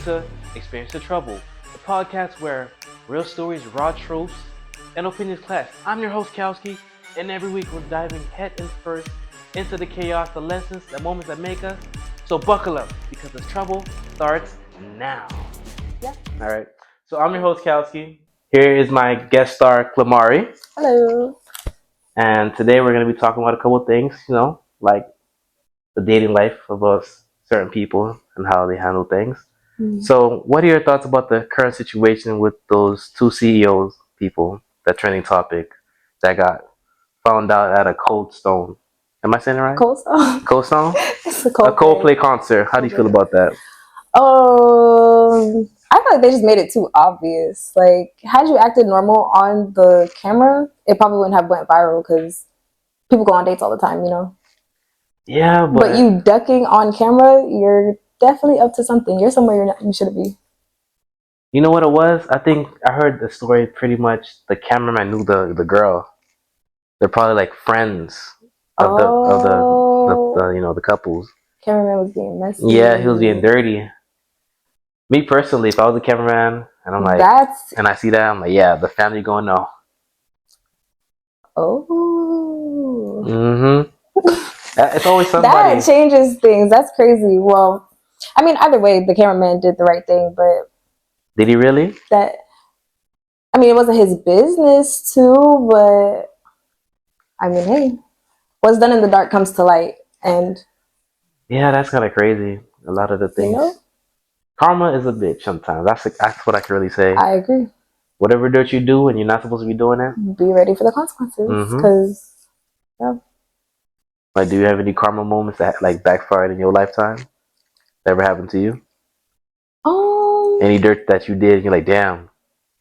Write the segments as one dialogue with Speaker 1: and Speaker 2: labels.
Speaker 1: to Experience the Trouble, the podcast where real stories, raw truths, and opinions clash. I'm your host, Kowski, and every week we're diving head and first into the chaos, the lessons, the moments that make us. So buckle up, because the trouble starts now.
Speaker 2: Yeah.
Speaker 1: All right. So I'm your host, Kowski. Here is my guest star, Klamari.
Speaker 2: Hello.
Speaker 1: And today we're going to be talking about a couple of things, like the dating life of us, certain people, and how they handle things. So, what are your thoughts about the current situation with those two CEOs people, that trending topic that got found out at a Cold Stone? Am I saying it right?
Speaker 2: Cold Stone.
Speaker 1: Cold Stone?
Speaker 2: It's a
Speaker 1: A Coldplay concert. How do you feel about that?
Speaker 2: I feel like they just made it too obvious. Like, had you acted normal on the camera, it probably wouldn't have went viral because people go on dates all the time, you know.
Speaker 1: Yeah,
Speaker 2: But you ducking on camera, you're definitely up to something. You're somewhere you shouldn't be.
Speaker 1: You know what it was? I think I heard the story pretty much. The cameraman knew the girl. They're probably like friends of the couples.
Speaker 2: Cameraman was being messy.
Speaker 1: Yeah, he was being dirty. Me personally, if I was a cameraman and I'm like, and I see that, I'm like, yeah, the family going no.
Speaker 2: Oh.
Speaker 1: Mm-hmm. It's always somebody.
Speaker 2: That changes things. That's crazy. Well, I mean, either way, the cameraman did the right thing, but
Speaker 1: Did he really?
Speaker 2: It wasn't his business to, but I mean, hey, what's done in the dark comes to light, and
Speaker 1: yeah, that's kind of crazy. A lot of the things.
Speaker 2: You know?
Speaker 1: Karma is a bitch sometimes. That's what I can really say.
Speaker 2: I agree.
Speaker 1: Whatever dirt you do and you're not supposed to be doing it,
Speaker 2: be ready for the consequences. Because, yeah.
Speaker 1: Like, do you have any karma moments that like backfired in your lifetime? That ever happened to you? Any dirt that you did, you're like, damn,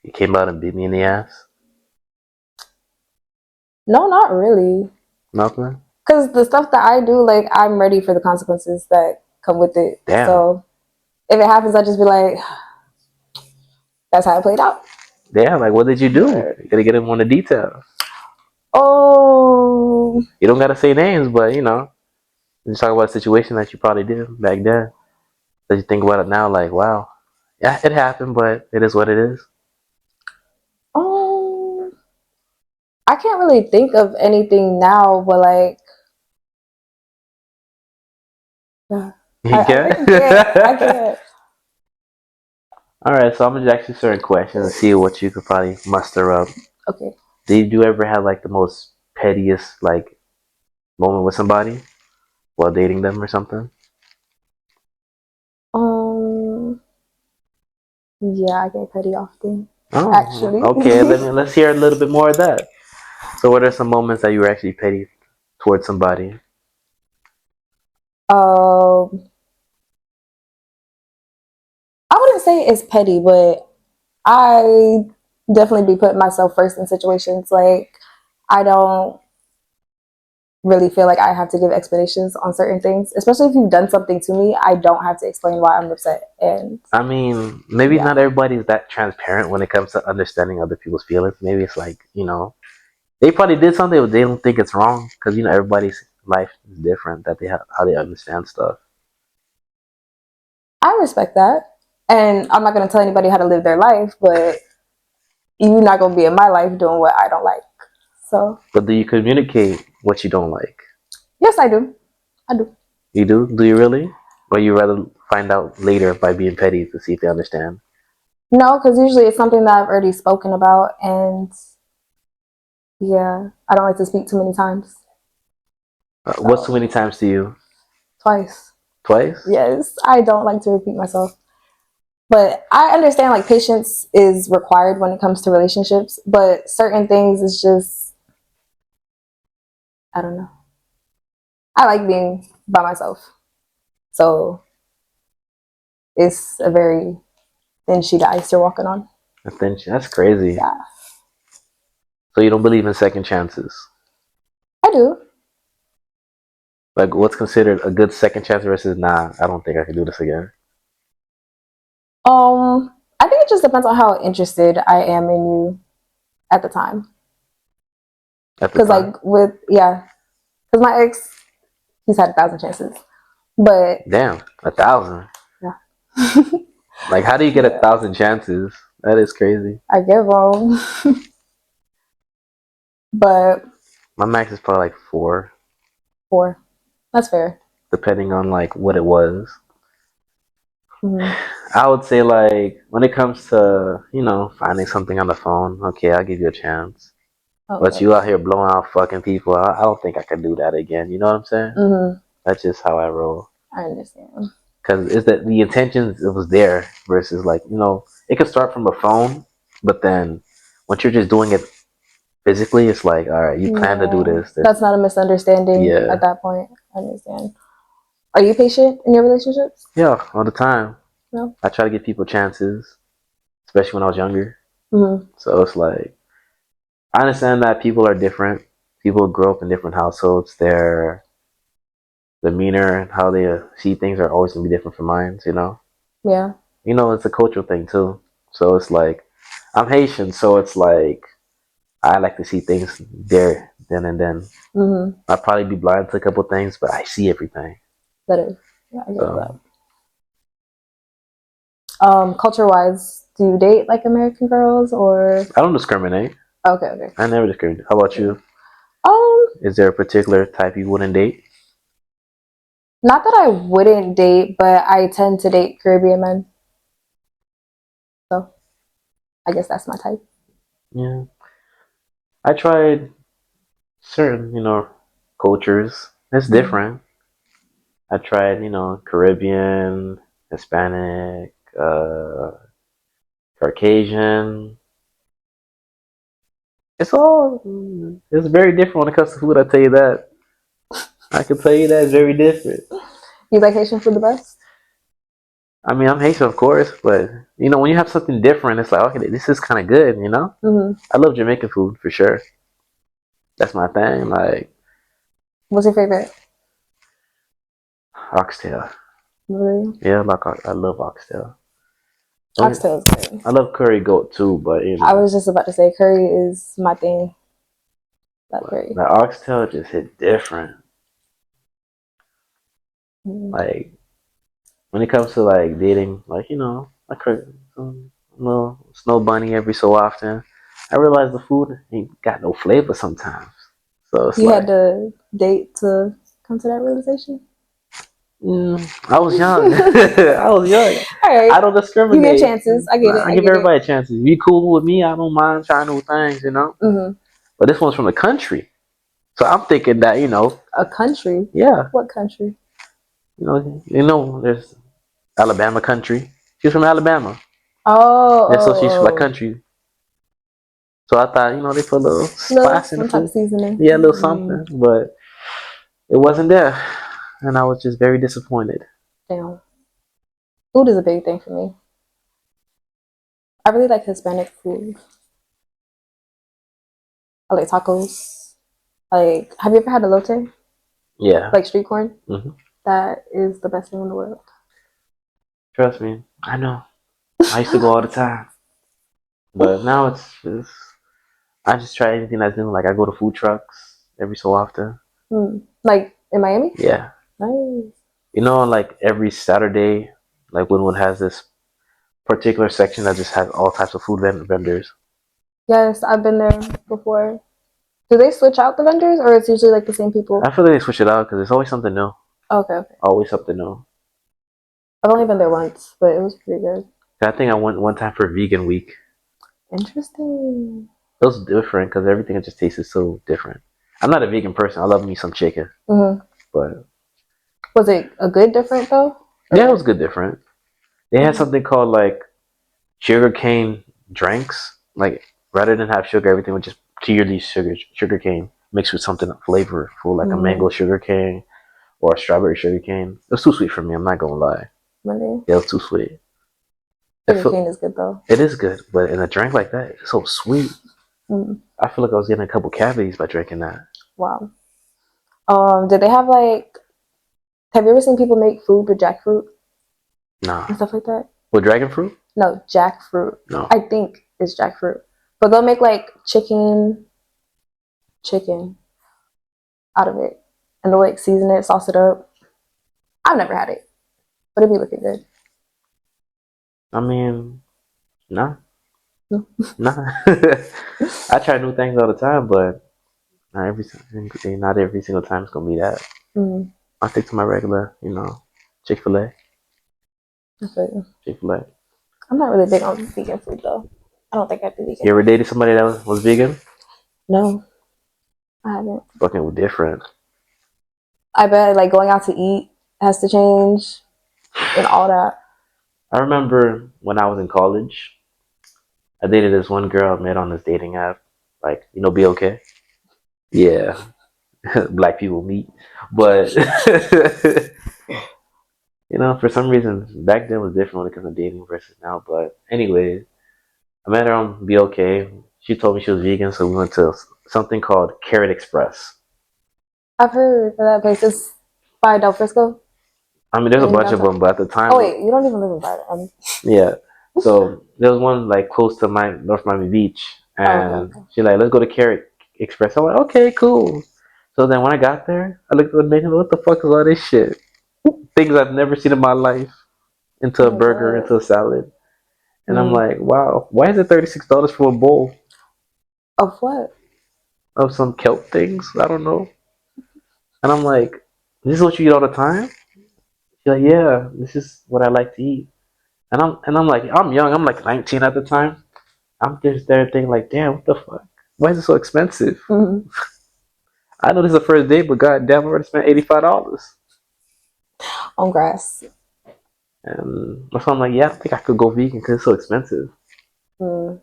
Speaker 1: you came out and beat me in the ass?
Speaker 2: No, not really.
Speaker 1: Nothing?
Speaker 2: Because the stuff that I do, like, I'm ready for the consequences that come with it.
Speaker 1: Damn.
Speaker 2: So, if it happens, I just be like, that's how it played out.
Speaker 1: Yeah, like, what did you do? You gotta get into the details. You don't gotta say names, but, just talk about a situation that you probably did back then. That you think about it now, like, wow. Yeah, it happened, but it is what it is.
Speaker 2: I can't really think of anything now, but like,
Speaker 1: I can't. All right, so I'm gonna ask you certain questions and see what you could probably muster up.
Speaker 2: Okay.
Speaker 1: Did you ever have like the most pettiest like moment with somebody while dating them or something?
Speaker 2: Yeah, I get petty often.
Speaker 1: Oh,
Speaker 2: actually.
Speaker 1: Okay, let's hear a little bit more of that. So, what are some moments that you were actually petty towards somebody?
Speaker 2: I wouldn't say it's petty, but I definitely be putting myself first in situations. Like, I don't really feel like I have to give explanations on certain things, especially if you've done something to me. I don't have to explain why I'm upset. And
Speaker 1: I mean, maybe not everybody is that transparent when it comes to understanding other people's feelings. Maybe it's like, they probably did something, but they don't think it's wrong because everybody's life is different. That how they understand stuff.
Speaker 2: I respect that, and I'm not going to tell anybody how to live their life, but you're not going to be in my life doing what I don't like. So.
Speaker 1: But do you communicate what you don't like?
Speaker 2: Yes, I do. I do.
Speaker 1: You do? Do you really? Or you rather find out later by being petty to see if they understand?
Speaker 2: No, because usually it's something that I've already spoken about, and yeah, I don't like to speak too many times.
Speaker 1: What's too many times to you?
Speaker 2: Twice.
Speaker 1: Twice?
Speaker 2: Yes, I don't like to repeat myself. But I understand like patience is required when it comes to relationships, but certain things is just, I don't know. I like being by myself. So it's a very thin sheet of ice you're walking on.
Speaker 1: A thin sheet? That's crazy.
Speaker 2: Yeah.
Speaker 1: So you don't believe in second chances?
Speaker 2: I do.
Speaker 1: Like, what's considered a good second chance versus, nah, I don't think I can do this again?
Speaker 2: I think it just depends on how interested I am in you at the time. Because because my ex, he's had 1,000 chances, but
Speaker 1: damn, 1,000.
Speaker 2: Yeah.
Speaker 1: Like, how do you get
Speaker 2: Yeah.
Speaker 1: 1,000 chances? That is crazy.
Speaker 2: I give them. But
Speaker 1: My max is probably like 4,
Speaker 2: 4. That's fair.
Speaker 1: depending on like what it was.
Speaker 2: Mm-hmm.
Speaker 1: I would say like when it comes to finding something on the phone, okay, I'll give you a chance. But
Speaker 2: Okay.
Speaker 1: you out here blowing out fucking people, I don't think I could do that again. You know what I'm saying?
Speaker 2: Mm-hmm.
Speaker 1: That's just how I roll.
Speaker 2: I understand.
Speaker 1: Because it's that the intentions it was there versus like it could start from a phone, but then once you're just doing it physically, it's like all right, you plan to do
Speaker 2: Yeah.
Speaker 1: this.
Speaker 2: That's not a misunderstanding
Speaker 1: Yeah,
Speaker 2: at that point. I understand. Are you patient in your relationships?
Speaker 1: yeah, all the time.
Speaker 2: No.
Speaker 1: I try to give people chances, especially when I was younger.
Speaker 2: Mm-hmm.
Speaker 1: So it's like I understand that people are different. People grow up in different households. Their demeanor and how they see things are always gonna be different from mine.
Speaker 2: Yeah.
Speaker 1: It's a cultural thing too. So it's like I'm Haitian, so it's like I like to see things there, then and then.
Speaker 2: Mm-hmm.
Speaker 1: I'll probably be blind to a couple things, but I see everything.
Speaker 2: That is. Yeah, I get that.
Speaker 1: So
Speaker 2: Culture wise, do you date like American girls or
Speaker 1: I don't discriminate.
Speaker 2: okay, okay.
Speaker 1: I never discriminate. How about
Speaker 2: Yeah.
Speaker 1: you?
Speaker 2: Um,
Speaker 1: Is there a particular type you wouldn't date?
Speaker 2: Not that I wouldn't date, but I tend to date Caribbean men. So I guess that's my type.
Speaker 1: Yeah, I tried certain, cultures. It's
Speaker 2: Mm.
Speaker 1: different. I tried, Caribbean, Hispanic, Caucasian. It's very different when it comes to food. I tell you that. I can tell you that it's very different.
Speaker 2: You like Haitian food the best?
Speaker 1: I mean, I'm Haitian, of course, but when you have something different, it's like, okay, this is kind of good.
Speaker 2: Mm-hmm.
Speaker 1: I love Jamaican food for sure. That's my thing. Like
Speaker 2: What's your favorite?
Speaker 1: oxtail.
Speaker 2: Really?
Speaker 1: Yeah, I love oxtail. Don't
Speaker 2: Oxtail is good.
Speaker 1: I love curry goat too, but
Speaker 2: I was just about to say curry is my thing. That
Speaker 1: but
Speaker 2: curry.
Speaker 1: the oxtail just hit different.
Speaker 2: Mm.
Speaker 1: Like when it comes to like dating, like I could little snow bunny every so often. I realize the food ain't got no flavor sometimes. So it's
Speaker 2: You had
Speaker 1: like,
Speaker 2: to date to come to that realization?
Speaker 1: I was young. I was young.
Speaker 2: All right.
Speaker 1: I don't
Speaker 2: You give
Speaker 1: discriminate.
Speaker 2: chances. I get it.
Speaker 1: I
Speaker 2: I
Speaker 1: give
Speaker 2: get it.
Speaker 1: everybody chances. Be cool with me. I don't mind trying new things.
Speaker 2: Mm-hmm.
Speaker 1: But this one's from the country, so I'm thinking that
Speaker 2: A country?
Speaker 1: yeah,
Speaker 2: What country?
Speaker 1: there's Alabama country. She's from Alabama,
Speaker 2: Oh,
Speaker 1: and so she's like
Speaker 2: oh, oh.
Speaker 1: country. So I thought they put a little
Speaker 2: Little
Speaker 1: spice in the
Speaker 2: some type of
Speaker 1: food,
Speaker 2: seasoning.
Speaker 1: yeah, a little
Speaker 2: Mm,
Speaker 1: something, but it wasn't there, and I was just very disappointed.
Speaker 2: damn. Food is a big thing for me. I really like Hispanic food. I like tacos. Like, have you ever had elote?
Speaker 1: Yeah.
Speaker 2: Like street corn?
Speaker 1: Hmm.
Speaker 2: That is the best thing in the world.
Speaker 1: Trust me, I know. I used to go all the time, but now I just try anything that's new. Like I go to food trucks every so often.
Speaker 2: Like in Miami?
Speaker 1: Yeah,
Speaker 2: Nice.
Speaker 1: like every Saturday, like Winwood has this particular section that just has all types of food vendors.
Speaker 2: Yes, I've been there before. Do they switch out the vendors or it's usually like the same people?
Speaker 1: I feel like they switch it out because it's always something new.
Speaker 2: Okay, okay.
Speaker 1: Always something new.
Speaker 2: I've only been there once, but it was pretty good.
Speaker 1: I think I went one time for Vegan Week.
Speaker 2: Interesting.
Speaker 1: It was different because everything just tasted so different. I'm not a vegan person. I love me some chicken,
Speaker 2: Hmm.
Speaker 1: but
Speaker 2: Was it a good different though?
Speaker 1: yeah, it
Speaker 2: Or
Speaker 1: was good different. They had
Speaker 2: mhm.
Speaker 1: something called like sugar cane drinks. Like rather than have sugar, everything would just purely sugar cane mixed with something flavorful like a mango sugar cane or a strawberry sugar cane. It was too sweet for me. I'm not gonna lie.
Speaker 2: Monday.
Speaker 1: Yeah, it was too sweet.
Speaker 2: Sugar cane is good though.
Speaker 1: It is good, but in a drink like that, it's so sweet.
Speaker 2: Mm.
Speaker 1: I feel like I was getting a couple cavities by drinking that.
Speaker 2: Wow. Did they have like? Have you ever seen people make food with jackfruit
Speaker 1: Nah.
Speaker 2: and stuff like that?
Speaker 1: With dragon fruit?
Speaker 2: No, jackfruit.
Speaker 1: No.
Speaker 2: I think it's jackfruit, but they'll make like chicken out of it, and they'll like season it, sauce it up. I've never had it, but it'd be looking good.
Speaker 1: I mean, nah,
Speaker 2: No.
Speaker 1: nah. I try new things all the time, but not every single time it's gonna be that.
Speaker 2: Mm,
Speaker 1: I stick to my regular, Chick-fil-A,
Speaker 2: I feel you.
Speaker 1: Chick-fil-A.
Speaker 2: I'm not really big on vegan food though. I don't think I'd be
Speaker 1: You
Speaker 2: vegan.
Speaker 1: ever dated somebody that was vegan?
Speaker 2: No, I haven't.
Speaker 1: Fucking different.
Speaker 2: I bet like going out to eat has to change and all that.
Speaker 1: I remember when I was in college, I dated this one girl I met on this dating app, like Be Okay. Yeah, black people meet, but for some reason back then was different when it comes to dating versus now. But anyway, I met her on Be Okay. She told me she was vegan, so we went to something called Carrot Express.
Speaker 2: I've heard of that place is by Del Frisco
Speaker 1: I mean, there's a
Speaker 2: in
Speaker 1: bunch of
Speaker 2: downtown.
Speaker 1: them, but at the
Speaker 2: Oh
Speaker 1: time,
Speaker 2: wait, you don't even live in Florida.
Speaker 1: yeah. So there was one like close to my North Miami Beach,
Speaker 2: Oh, okay,
Speaker 1: and
Speaker 2: okay.
Speaker 1: she's like, "Let's go to Carrot Express." I'm like, "Okay, cool." So then when I got there, I looked at the menu. What the fuck is all this shit? Things I've never seen in my life into
Speaker 2: Oh
Speaker 1: a
Speaker 2: my
Speaker 1: burger,
Speaker 2: god.
Speaker 1: into a salad, and I'm
Speaker 2: Mm.
Speaker 1: like, "Wow, why is it $36 for a bowl
Speaker 2: Of what?
Speaker 1: of some kelp things? I don't know." And I'm like, "This is what you eat all the time?" She's like, "Yeah, this is what I like to eat." And I'm like, I'm young. I'm like 19 at the time. I'm just there thinking like, damn, what the fuck? Why is it so expensive?
Speaker 2: Mm-hmm.
Speaker 1: I know this is the first date, but goddamn, I already spent $85.
Speaker 2: On grass.
Speaker 1: And so I'm like, yeah, I don't think I could go vegan because it's so expensive.
Speaker 2: Mm.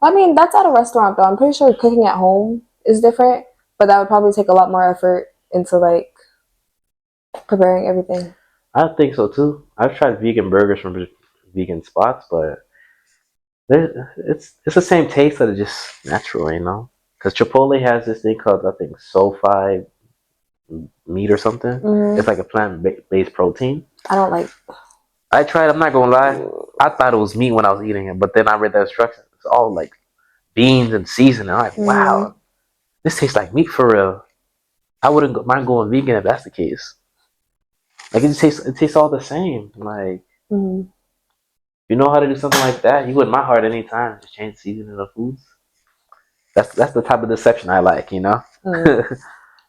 Speaker 2: I mean, that's at a restaurant though. I'm pretty sure cooking at home is different, but that would probably take a lot more effort into like preparing everything.
Speaker 1: I think so too. I've tried vegan burgers from vegan spots, but it's the same taste, but it's just natural. Because Chipotle has this thing called I think SoFi meat or something. It's
Speaker 2: Mm-hmm.
Speaker 1: like a plant-based protein.
Speaker 2: I don't like.
Speaker 1: I tried. I'm not gonna lie. I thought it was meat when I was eating it, but then I read the instructions. It's all like beans and seasoning. I'm like,
Speaker 2: Mm-hmm.
Speaker 1: wow, this tastes like meat for real. I wouldn't mind going vegan if that's the case. Like it tastes all the same. Like
Speaker 2: Mm-hmm.
Speaker 1: you know how to do something like that, you wouldn't my heart anytime. Just change the seasoning of foods. That's the type of deception I like.
Speaker 2: Mm-hmm.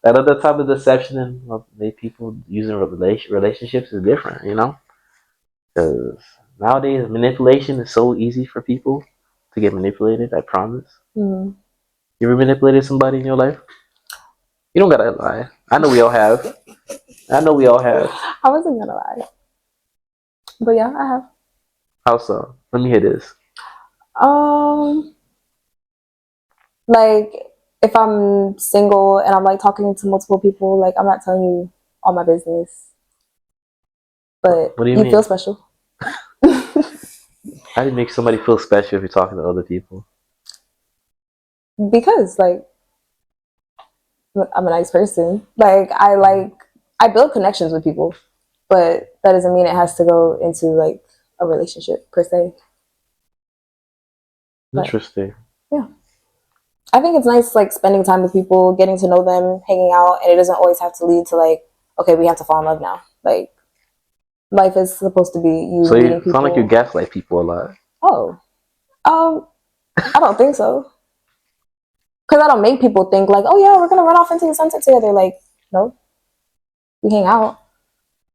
Speaker 1: That other type of deception and what they people using relationships is different. Because nowadays manipulation is so easy for people to get manipulated. I promise.
Speaker 2: Mm-hmm.
Speaker 1: You ever manipulated somebody in your life? You don't gotta lie. I know we all have. I know we all have.
Speaker 2: I wasn't gonna lie, but yeah, I have.
Speaker 1: How so? Let me hear this.
Speaker 2: Um, like if I'm single and I'm like talking to multiple people, like I'm not telling you all my business, but
Speaker 1: What do you
Speaker 2: you feel
Speaker 1: mean?
Speaker 2: special.
Speaker 1: How do you make somebody feel special if you're talking to other people?
Speaker 2: Because like I'm a nice person. Like I build connections with people, but that doesn't mean it has to go into like a relationship per se. But
Speaker 1: Interesting.
Speaker 2: yeah, I think it's nice like spending time with people, getting to know them, hanging out, and it doesn't always have to lead to like, okay, we have to fall in love now. Like life is supposed to be you
Speaker 1: So
Speaker 2: meeting
Speaker 1: you sound like you
Speaker 2: people.
Speaker 1: gaslight people a lot.
Speaker 2: Oh, I don't think so. Because I don't make people think like, oh yeah, we're gonna run off into the sunset together. Like, no, we hang out.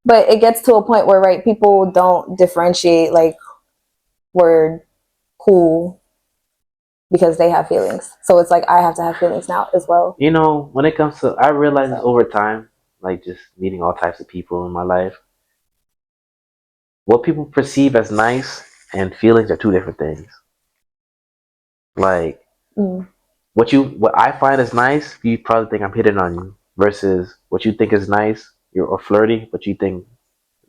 Speaker 2: But it gets to a point where right, people don't differentiate like we're cool because they have feelings. So it's like I have to have feelings now as well.
Speaker 1: When it comes to, I realize this
Speaker 2: So
Speaker 1: over time, like just meeting all types of people in my life, what people perceive as nice and feelings are two different things. Like
Speaker 2: mm,
Speaker 1: what I find is nice, you probably think I'm hitting on you, versus what you think is nice, or flirty, but you think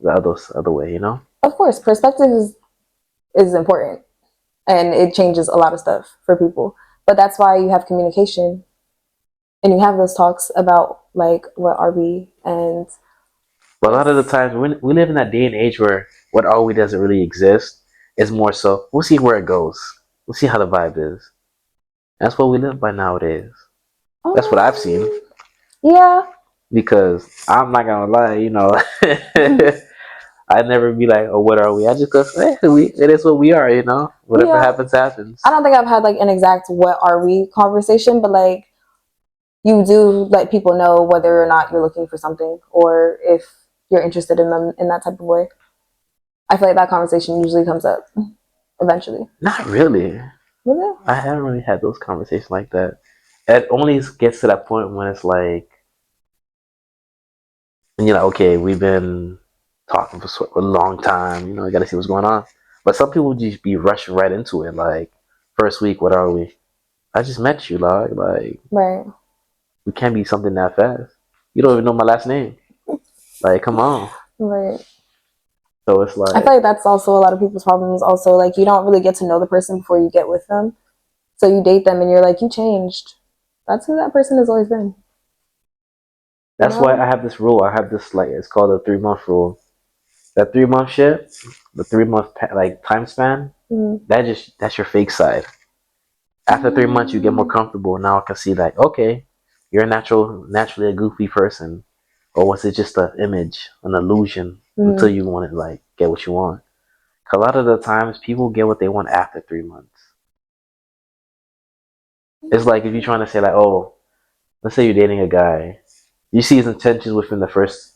Speaker 1: the other way.
Speaker 2: of course, perspective is important and it changes a lot of stuff for people. But that's why you have communication and you have those talks about like what are we and
Speaker 1: But a lot of the
Speaker 2: yes.
Speaker 1: times we live in that day and age where what are we doesn't really exist. It's more so we'll see where it goes. We'll see how the vibe is. That's what we live by nowadays. That's what I've seen.
Speaker 2: Yeah.
Speaker 1: Because I'm not gonna lie, I never be like, oh, what are we? I just go, it is what we are, you know. Whatever happens, happens.
Speaker 2: I don't think I've had like an exact "what are we" conversation, but like you do let people know whether or not you're looking for something or if you're interested in them in that type of way. I feel like that conversation usually comes up eventually.
Speaker 1: Not really.
Speaker 2: Really?
Speaker 1: I haven't really had those conversations like that. It only gets to that point when it's like, and you're like, okay, we've been talking for a long time. You know, you got to see what's going on. But some people just be rushing right into it. Like, first week, what are we? I just met you, dog. Like,
Speaker 2: right.
Speaker 1: We can't be something that fast. You don't even know my last name. Like, come on.
Speaker 2: Right.
Speaker 1: So it's like,
Speaker 2: I feel like that's also a lot of people's problems. Also, like you don't really get to know the person before you get with them. So you date them and you're like, you changed. That's who that person has always been.
Speaker 1: that's why I have this rule. I have this, like, it's called the 3 month rule. That 3 month shit, the 3 month like time span, that's your fake side. After 3 months, you get more comfortable. Now I can see like, okay, you're naturally a goofy person, or was it just an image, an illusion, until you want to like get what you want? 'Cause a lot of the times, people get what they want after 3 months. It's like if you're trying to say like, oh, let's say you're dating a guy, you see his intentions within the first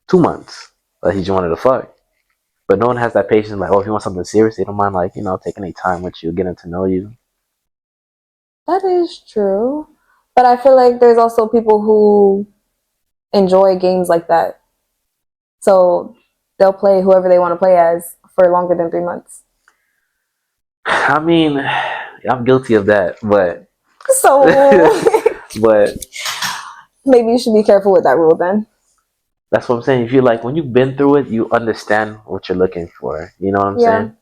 Speaker 1: 2 months, like he just wanted to fuck. But no one has that patience. Like, oh, if you want something serious, they don't mind, like, taking a time with you, getting to know you.
Speaker 2: That is true. But I feel like there's also people who enjoy games like that. So they'll play whoever they want to play as for longer than 3 months.
Speaker 1: I mean, I'm guilty of that, but
Speaker 2: So
Speaker 1: but
Speaker 2: maybe you should be careful with that rule then.
Speaker 1: that's what I'm saying. If you like, when you've been through it, you understand what you're looking for. You know what I'm saying?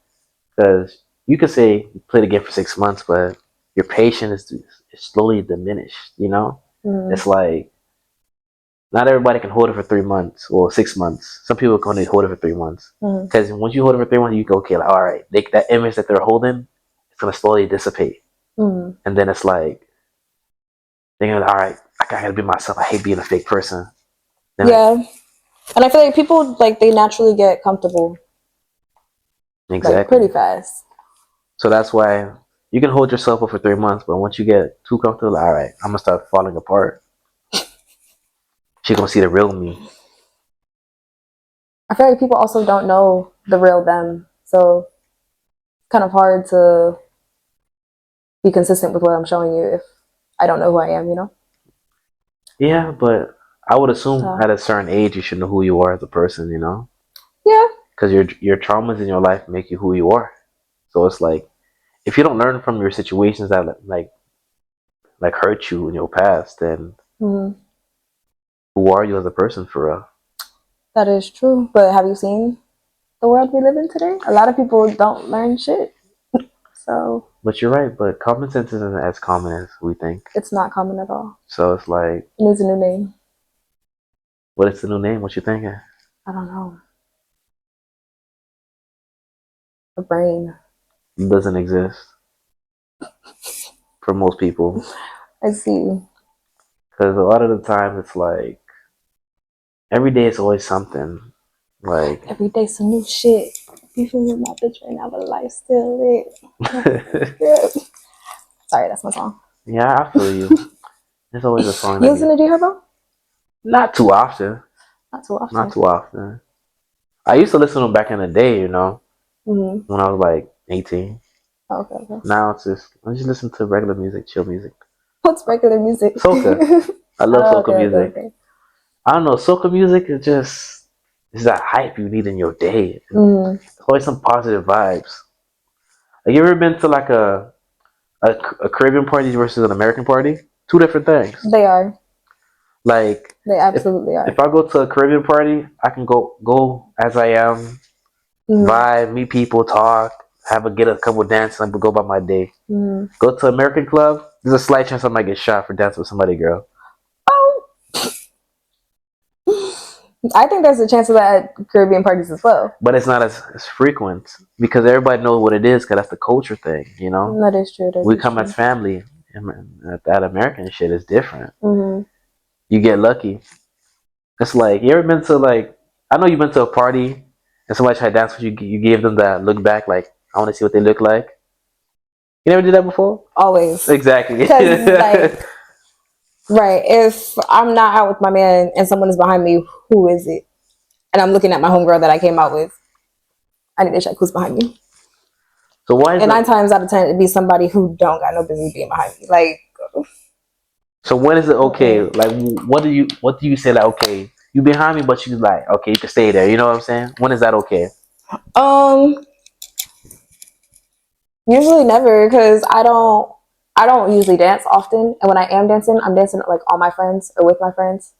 Speaker 1: Because you could say you played a game for 6 months, but your patience is slowly diminished. It's like not everybody can hold it for 3 months or 6 months. Some people can only hold it for 3 months. Because once you hold it for 3 months, you go, okay, like, all right, that image that they're holding, it's gonna slowly dissipate, and then it's like thinking, all right, I gotta be myself. I hate being a fake person. Then
Speaker 2: and I feel like people like they naturally get comfortable,
Speaker 1: exactly,
Speaker 2: like pretty fast.
Speaker 1: So that's why you can hold yourself up for 3 months, but once you get too comfortable, all right, I'm gonna start falling apart. She's gonna see the real me.
Speaker 2: I feel like people also don't know the real them, so it's kind of hard to be consistent with what I'm showing you if I don't know who I am.
Speaker 1: Yeah, but I would assume at a certain age you should know who you are as a person.
Speaker 2: Yeah.
Speaker 1: Because your traumas in your life make you who you are. So it's like if you don't learn from your situations that like hurt you in your past, then who are you as a person for real?
Speaker 2: That is true. But have you seen the world we live in today? A lot of people don't learn shit. So.
Speaker 1: But you're right. But common sense isn't as common as we think.
Speaker 2: It's not common at all.
Speaker 1: So it's like
Speaker 2: it needs a new name.
Speaker 1: What is the new name? What you thinking?
Speaker 2: I don't know. A brain.
Speaker 1: It doesn't exist for most people.
Speaker 2: I see.
Speaker 1: Because a lot of the time it's like every day it's always something. Like
Speaker 2: every day some new shit. Beefing with my bitch right now, but life still lit. Sorry, that's my song.
Speaker 1: Yeah, I feel you. There's always a song.
Speaker 2: You listen to G Herbo?
Speaker 1: Not too often.
Speaker 2: Not too often.
Speaker 1: Not too often. I used to listen to them back in the day, when I was like 18.
Speaker 2: Okay.
Speaker 1: Now I just listen to regular music, chill music.
Speaker 2: What's regular music?
Speaker 1: Soca. I love soca music.
Speaker 2: Okay.
Speaker 1: I don't know, soca music is just it's that hype you need in your day. It's always some positive vibes. Like, you ever been to like a Caribbean party versus an American party? Two different things.
Speaker 2: They are.
Speaker 1: Like,
Speaker 2: they absolutely are.
Speaker 1: If I go to a Caribbean party, I can go as I am, vibe, meet people, talk, get a couple dances, and go about my day. Go to American club, there's a slight chance I might get shot for dancing with somebody, girl.
Speaker 2: Oh, I think there's a chance of that at Caribbean parties as well.
Speaker 1: But it's not as frequent because everybody knows what it is because that's the culture thing,
Speaker 2: That is true.
Speaker 1: We come as family, and that American shit is different. You get lucky. It's like, you ever been to I know you've been to a party and somebody tried to dance with you, you gave them that look back, like I want to see what they look like. You never did that before?
Speaker 2: Always.
Speaker 1: Exactly.
Speaker 2: Because, like, right, if I'm not out with my man and someone is behind me, who is it? And I'm looking at my homegirl that I came out with. I need to check who's behind me.
Speaker 1: So why is
Speaker 2: and 9 times out of 10, it'd be somebody who don't got no business being behind me. Like,
Speaker 1: so when is it okay? Like, what do you say? Like, okay, you behind me, but you like, okay, you can stay there. You know what I'm saying? When is that okay?
Speaker 2: Usually never, because I don't usually dance often, and when I am dancing, I'm dancing like on my friends or with my friends.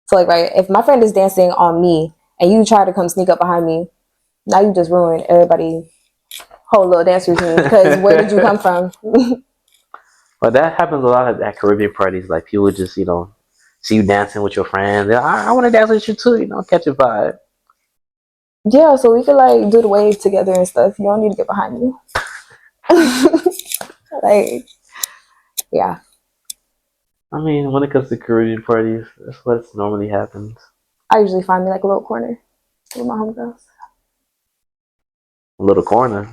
Speaker 2: So like, right, if my friend is dancing on me and you try to come sneak up behind me, now you just ruined everybody's whole little dance routine. Because where did you come from?
Speaker 1: But that happens a lot at Caribbean parties. Like people just, see you dancing with your friends. They're like, I want to dance with you too. Catch a vibe.
Speaker 2: Yeah, so we could like do the wave together and stuff. You don't need to get behind me. Like, yeah.
Speaker 1: I mean, when it comes to Caribbean parties, that's what normally happens.
Speaker 2: I usually find me like a little corner with my homegirls.
Speaker 1: A little corner.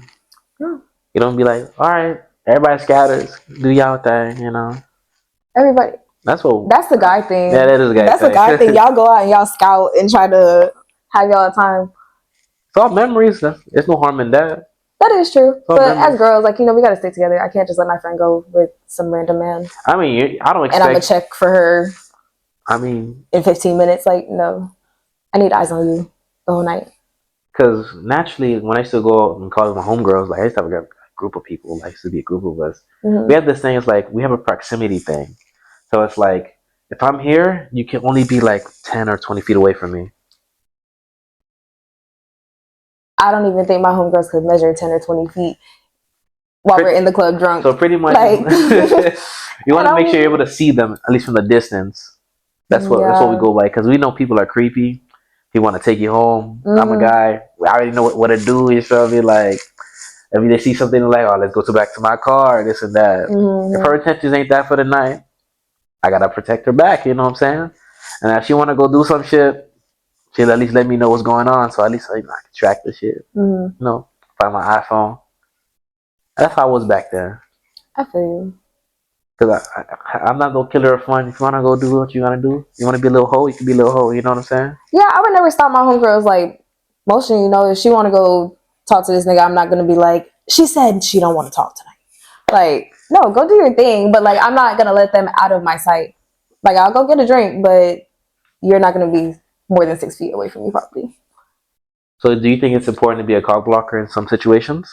Speaker 2: Yeah.
Speaker 1: You don't be like, all right, everybody scatters, do y'all thing.
Speaker 2: Everybody.
Speaker 1: That's
Speaker 2: the guy thing.
Speaker 1: Yeah, that is a guy
Speaker 2: That's
Speaker 1: thing.
Speaker 2: the guy thing. Y'all go out and y'all scout and try to have y'all time.
Speaker 1: It's all memories. There's no harm in that.
Speaker 2: That is true. But
Speaker 1: memories.
Speaker 2: as girls, like, we got to stick together. I can't just let my friend go with some random man.
Speaker 1: I mean, I don't expect.
Speaker 2: And I'm going to check for her.
Speaker 1: I mean,
Speaker 2: in 15 minutes. Like, no. I need eyes on you the whole night.
Speaker 1: Because naturally, when I used to go out and call my homegirls, like I used to have a group of people. Like, used to be a group of us. Mm-hmm. We have this thing. It's like we have a proximity thing. So it's like if I'm here, you can only be like 10 or 20 feet away from me.
Speaker 2: I don't even think my homegirls could measure 10 or 20 feet while we're in the club drunk.
Speaker 1: So pretty much, like, you want to make sure you're able to see them at least from the distance. That's what we go by, because we know people are creepy. He want to take you home. Mm-hmm. I'm a guy. I already know what to do. You feel me? Like, if they see something like, oh, let's go back to my car, this and that. Mm-hmm. If her intentions ain't that for the night, I gotta protect her back. You know what I'm saying? And if she want to go do some shit, she'll at least let me know what's going on, so at least I can track the shit. Mm-hmm. Find my iPhone. That's how I was back then.
Speaker 2: I feel you.
Speaker 1: Because I'm not no killer of fun. If you want to go do what you want to do, you want to be a little hoe, you can be a little hoe. You know what I'm saying?
Speaker 2: Yeah, I would never stop my homegirls. Like, motion, if she want to go talk to this nigga, I'm not going to be like, she said she don't want to talk tonight. Like, no, go do your thing. But, like, I'm not going to let them out of my sight. Like, I'll go get a drink, but you're not going to be more than 6 feet away from me, probably.
Speaker 1: So do you think it's important to be a cock blocker in some situations?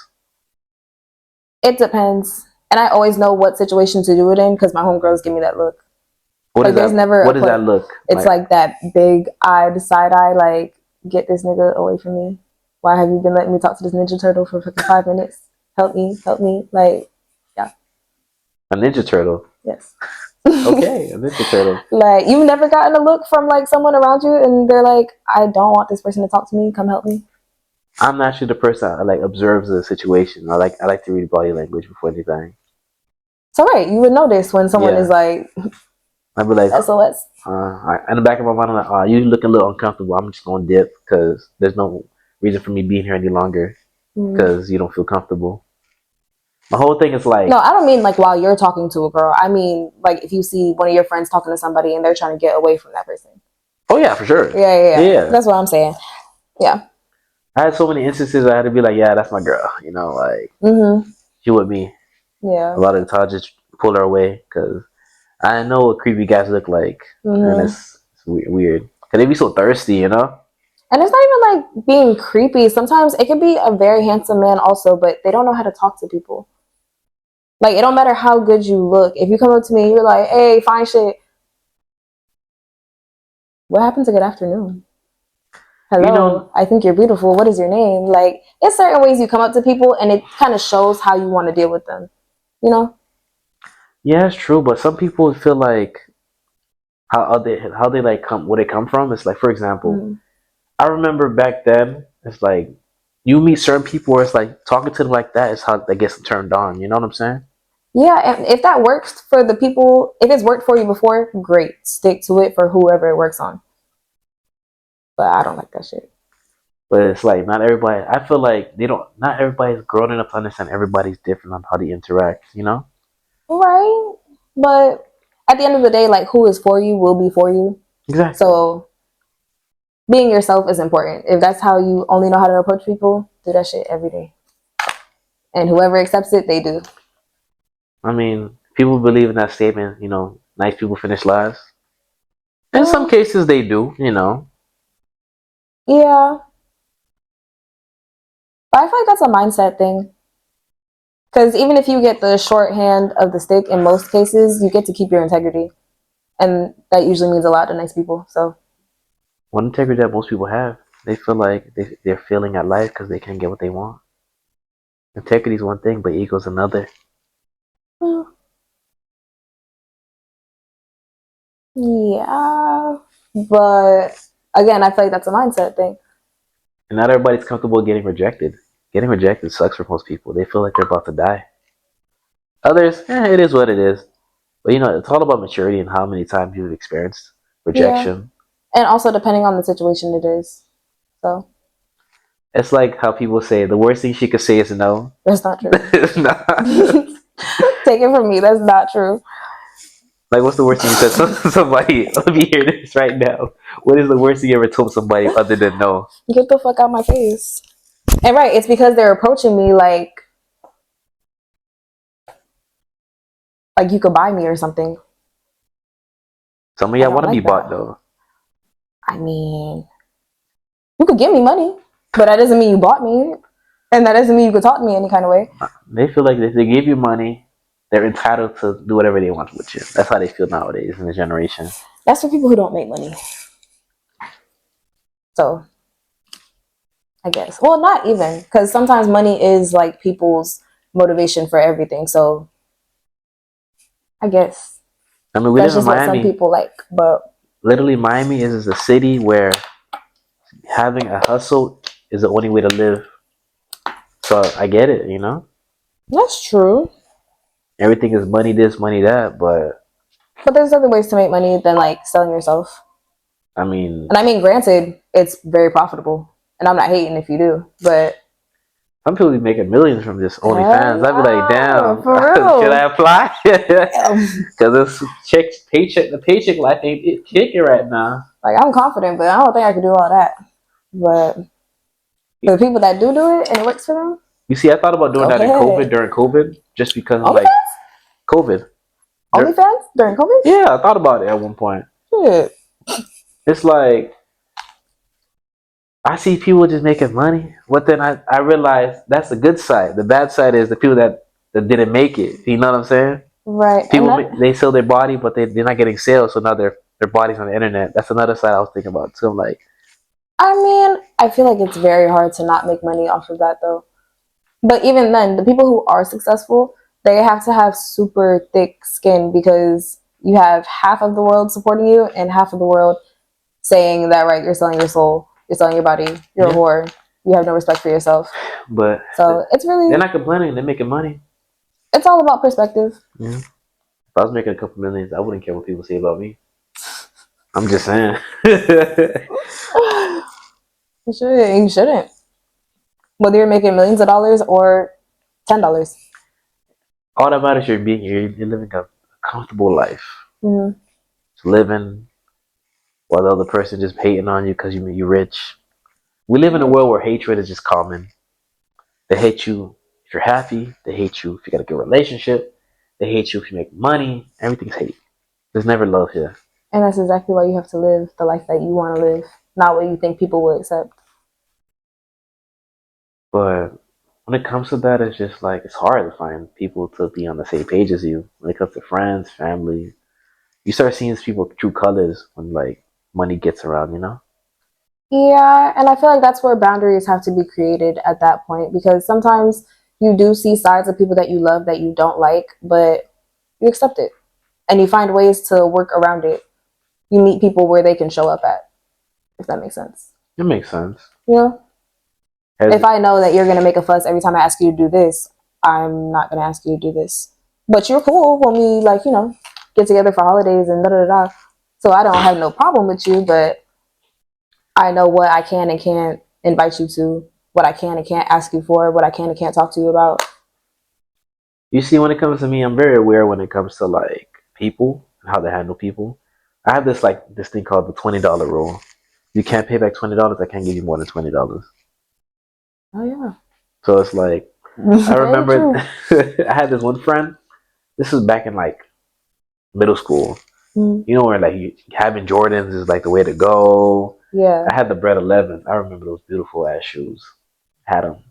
Speaker 2: It depends. And I always know what situation to do it in because my homegirls give me that look.
Speaker 1: What is that look?
Speaker 2: It's like that big-eyed side eye, like, get this nigga away from me. Why have you been letting me talk to this Ninja Turtle for fucking 5 minutes? Help me. Like, yeah.
Speaker 1: A Ninja Turtle?
Speaker 2: Yes.
Speaker 1: Okay, a Ninja Turtle.
Speaker 2: Like, you've never gotten a look from, like, someone around you and they're like, I don't want this person to talk to me. Come help me.
Speaker 1: I'm naturally the person that like observes the situation. I like to read body language before anything.
Speaker 2: So right, you would notice when someone is like,
Speaker 1: I'd be like,
Speaker 2: SOS.
Speaker 1: In the back of my mind, I'm like, you look a little uncomfortable. I'm just gonna dip because there's no reason for me being here any longer because you don't feel comfortable. My whole thing is like,
Speaker 2: no, I don't mean like while you're talking to a girl. I mean like if you see one of your friends talking to somebody and they're trying to get away from that person.
Speaker 1: Oh yeah, for sure.
Speaker 2: Yeah. That's what I'm saying. Yeah.
Speaker 1: I had so many instances I had to be like, yeah, that's my girl. Like she with me.
Speaker 2: Yeah.
Speaker 1: A lot of the time, just pull her away because I know what creepy guys look like, and it's weird because they be so thirsty, And
Speaker 2: it's not even like being creepy. Sometimes it can be a very handsome man also, but they don't know how to talk to people. Like, it don't matter how good you look. If you come up to me, you're like, hey, fine shit. What happened to good afternoon? Hello, I think you're beautiful. What is your name? Like, it's certain ways you come up to people, and it kind of shows how you want to deal with them.
Speaker 1: Yeah, it's true. But some people feel like how they like where they come from. It's like, for example, I remember back then. It's like you meet certain people where it's like talking to them like that is how they get turned on. You know what I'm saying?
Speaker 2: Yeah, and if that works for the people, if it's worked for you before, great. Stick to it for whoever it works on. But I don't like that shit.
Speaker 1: But it's like not everybody. I feel like they don't. Not everybody's grown enough to understand everybody's different on how they interact. You know.
Speaker 2: Right. But at the end of the day, like, who is for you will be for you.
Speaker 1: Exactly.
Speaker 2: So being yourself is important. If that's how you only know how to approach people, do that shit every day. And whoever accepts it, they do.
Speaker 1: I mean, people believe in that statement. You know, nice people finish last. In some cases, they do. You know.
Speaker 2: Yeah. But I feel like that's a mindset thing. Because even if you get the short hand of the stick, in most cases, you get to keep your integrity. And that usually means a lot to nice people. So,
Speaker 1: One integrity that most people have, they feel like they're failing at life because they can't get what they want. Integrity is one thing, but ego is another.
Speaker 2: yeah. But again, I feel like that's a mindset thing.
Speaker 1: And not everybody's comfortable getting rejected. Getting rejected sucks for most people. They feel like they're about to die. Others, it is what it is. But you know, it's all about maturity and how many times you've experienced
Speaker 2: Yeah.
Speaker 1: rejection.
Speaker 2: And also depending on the situation it is. So
Speaker 1: It's like how people say the worst thing she could say is no.
Speaker 2: that's not true.
Speaker 1: It's not.
Speaker 2: Take it from me, that's not true.
Speaker 1: Like, what's the worst thing you said to somebody? Let me hear this right now. What is the worst thing you ever told somebody other than no?
Speaker 2: Get the fuck out of my face. And right, it's because they're approaching me like you could buy me or something.
Speaker 1: Some of
Speaker 2: I
Speaker 1: y'all
Speaker 2: don't
Speaker 1: want to be
Speaker 2: like
Speaker 1: bought
Speaker 2: that.
Speaker 1: though.
Speaker 2: I mean, you could give me money, but that doesn't mean you bought me. And that doesn't mean you could talk to me any kind of way.
Speaker 1: They feel like if they give you money, they're entitled to do whatever they want with you. That's how they feel nowadays in the generation.
Speaker 2: That's for people who don't make money. So, I guess. Well, not even. Because sometimes money is like people's motivation for everything. So, I guess
Speaker 1: I mean, we
Speaker 2: that's
Speaker 1: live in
Speaker 2: just what some
Speaker 1: Miami.
Speaker 2: people like. But
Speaker 1: Literally, Miami is a city where having a hustle is the only way to live. So I get it, you know?
Speaker 2: that's true.
Speaker 1: Everything is money this, money that, but
Speaker 2: But there's other ways to make money than like selling yourself.
Speaker 1: I mean,
Speaker 2: And I mean, granted, it's very profitable. And I'm not hating if you do. But
Speaker 1: some people be making millions from just OnlyFans.
Speaker 2: hell
Speaker 1: I'd be like,
Speaker 2: yeah,
Speaker 1: damn,
Speaker 2: for
Speaker 1: should I
Speaker 2: real.
Speaker 1: apply?
Speaker 2: Um,
Speaker 1: Because the paycheck life ain't kicking right now.
Speaker 2: like, I'm confident, but I don't think I could do all that. But for the people that do it and it works for them,
Speaker 1: You see, I thought about doing
Speaker 2: go
Speaker 1: that
Speaker 2: ahead.
Speaker 1: during COVID, just because of like
Speaker 2: OnlyFans?
Speaker 1: COVID.
Speaker 2: OnlyFans during COVID?
Speaker 1: Yeah, I thought about it at one point.
Speaker 2: Shit.
Speaker 1: It's like I see people just making money, but then I realize that's the good side. The bad side is the people that didn't make it. You know what I'm saying?
Speaker 2: Right. And
Speaker 1: People
Speaker 2: that,
Speaker 1: they sell their body, but they're not getting sales, so now their body's on the internet. That's another side I was thinking about too. I'm like,
Speaker 2: I mean, I feel like it's very hard to not make money off of that though. But even then, the people who are successful, they have to have super thick skin because you have half of the world supporting you and half of the world saying that, right, you're selling your soul, you're selling your body, you're a whore, you have no respect for yourself.
Speaker 1: but
Speaker 2: So it's really,
Speaker 1: they're not complaining. They're making money.
Speaker 2: it's all about perspective.
Speaker 1: Yeah. If I was making a couple millions, I wouldn't care what people say about me. I'm just saying.
Speaker 2: You shouldn't. Whether you're making millions of dollars or $10.
Speaker 1: All that matters is you're living a comfortable life.
Speaker 2: Mm-hmm.
Speaker 1: Living while the other person just hating on you because you're rich. We live in a world where hatred is just common. They hate you if you're happy. They hate you if you got a good relationship. They hate you if you make money. Everything's hate. There's never love here.
Speaker 2: And that's exactly why you have to live the life that you want to live, not what you think people will accept.
Speaker 1: But when it comes to that, it's just like it's hard to find people to be on the same page as you. When it comes to friends, family, you start seeing people true colors when like money gets around. You know.
Speaker 2: Yeah, and I feel like that's where boundaries have to be created at that point because sometimes you do see sides of people that you love that you don't like, but you accept it and you find ways to work around it. You meet people where they can show up at, if that makes sense.
Speaker 1: It makes sense.
Speaker 2: You know, if I know that you're going to make a fuss every time I ask you to do this, I'm not going to ask you to do this. But you're cool when we, like, you know, get together for holidays and da da da. So I don't have no problem with you, but I know what I can and can't invite you to, what I can and can't ask you for, what I can and can't talk to you about.
Speaker 1: You see, when it comes to me, I'm very aware when it comes to like people and how they handle people. I have this thing called the $20 rule. You can't pay back $20. I can't give you more than $20.
Speaker 2: Oh yeah.
Speaker 1: So it's like I
Speaker 2: Very
Speaker 1: remember
Speaker 2: true.
Speaker 1: I had this one friend. This was back in like middle school.
Speaker 2: Mm.
Speaker 1: You know where like having Jordans is like the way to go.
Speaker 2: Yeah.
Speaker 1: I had the Bread 11. I remember those beautiful ass shoes. Had them.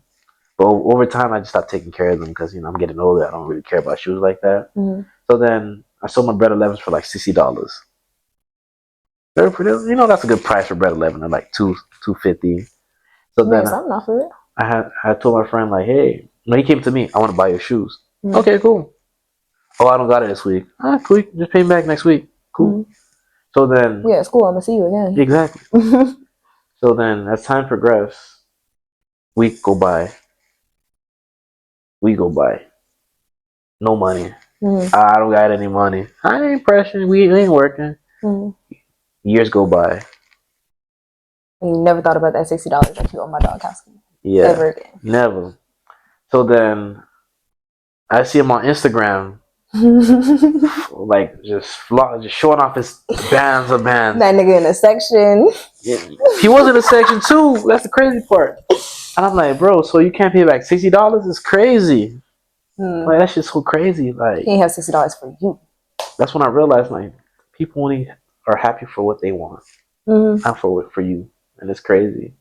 Speaker 1: But over time, I just stopped taking care of them because I'm getting older. I don't really care about shoes like that.
Speaker 2: Mm.
Speaker 1: So then I sold my Bread 11s for like $60. They're pretty, that's a good price for Bread 11. They're like $250. So
Speaker 2: Made
Speaker 1: then
Speaker 2: something off of it.
Speaker 1: I told my friend like, hey, no, he came to me. I want to buy your shoes.
Speaker 2: Mm.
Speaker 1: Okay, cool. Oh, I don't got it this week. Cool. Just pay me back next week. Cool.
Speaker 2: Mm.
Speaker 1: So then,
Speaker 2: Yeah, it's cool. I'm gonna see you again.
Speaker 1: exactly. So then, as time progressed, week go by, we go by. No money.
Speaker 2: Mm.
Speaker 1: I don't got any money. I ain't pressing. We ain't working.
Speaker 2: Mm.
Speaker 1: Years go by.
Speaker 2: And you never thought about that $60 that you owe my dog house
Speaker 1: Yeah.
Speaker 2: ever again.
Speaker 1: Never. So then I see him on Instagram, like just showing off his bands of bands.
Speaker 2: That nigga in a section.
Speaker 1: Yeah. He was in a section too. That's the crazy part. And I'm like, bro, so you can't pay back $60? It's crazy. Like that's just so crazy. Like
Speaker 2: He ain't have $60 for you.
Speaker 1: That's when I realized like people only are happy for what they want, not for you, and it's crazy.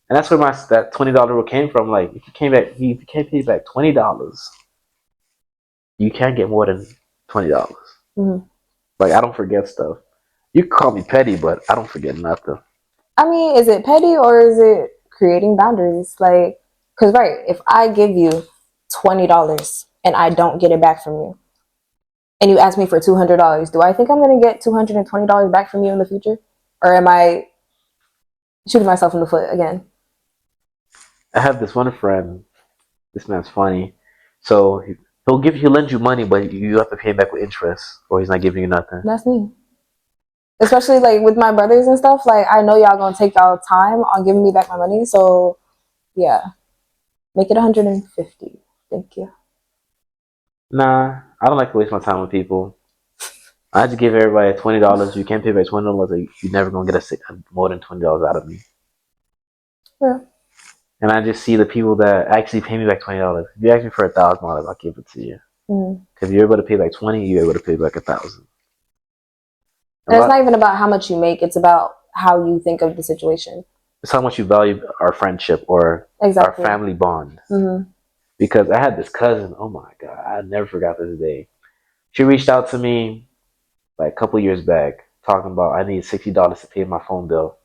Speaker 1: And that's where that $20 rule came from. Like if you can't pay back $20, you can't get more than $20. Like I don't forget stuff. You can call me petty, but I don't forget nothing.
Speaker 2: I mean, is it petty or is it creating boundaries? Like, because right, if I give you $20 and I don't get it back from you, and you ask me for $200, do I think I'm going to get $220 back from you in the future? Or am I shooting myself in the foot again?
Speaker 1: I have this one friend. This man's funny. So he'll lend you money, but you have to pay him back with interest, or he's not giving you nothing.
Speaker 2: That's me. Especially like with my brothers and stuff. Like I know y'all gonna take y'all time on giving me back my money. So yeah, make it 150. Thank you.
Speaker 1: Nah, I don't like to waste my time with people. I just give everybody $20. You can't pay back $20. You're never gonna get more than $20 out of me.
Speaker 2: Yeah.
Speaker 1: And I just see the people that actually pay me back $20. If you ask me for $1,000, I'll give it to you. Because you're able to pay back 20, you're able to pay back 1,000.
Speaker 2: And it's not even about how much you make; it's about how you think of the situation.
Speaker 1: It's how much you value our friendship or our family bond. Because I had this cousin. Oh my god, I never forgot this day. She reached out to me like a couple years back, talking about I need $60 to pay my phone bill,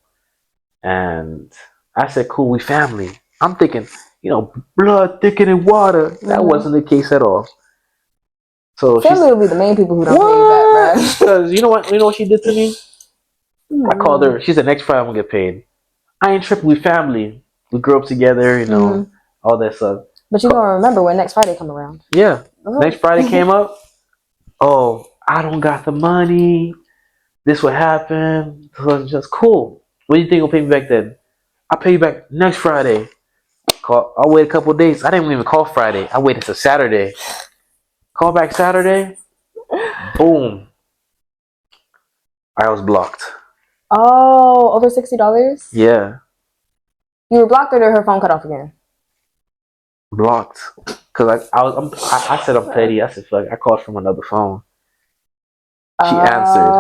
Speaker 1: and I said, "Cool, we family." I'm thinking, blood thicker than water. That wasn't the case at all. So
Speaker 2: family will be the main people who don't pay you back, bro.
Speaker 1: Because you know what she did to me? I called her. She said, "Next Friday I'm gonna get paid." I ain't tripping. We family. We grew up together. All that stuff.
Speaker 2: But you gonna remember when next Friday come around.
Speaker 1: Yeah. Next Friday came up. Oh, I don't got the money. This would happen. So it's just cool. What do you think will pay me back then? I'll pay you back next Friday. I'll wait a couple of days. I didn't even call Friday. I waited till Saturday. Call back Saturday. Boom. I was blocked.
Speaker 2: Oh, over $60?
Speaker 1: Yeah.
Speaker 2: You were blocked or did her phone cut off again?
Speaker 1: Blocked. Cause I said I'm petty. I said fuck. I called from another phone. She answered.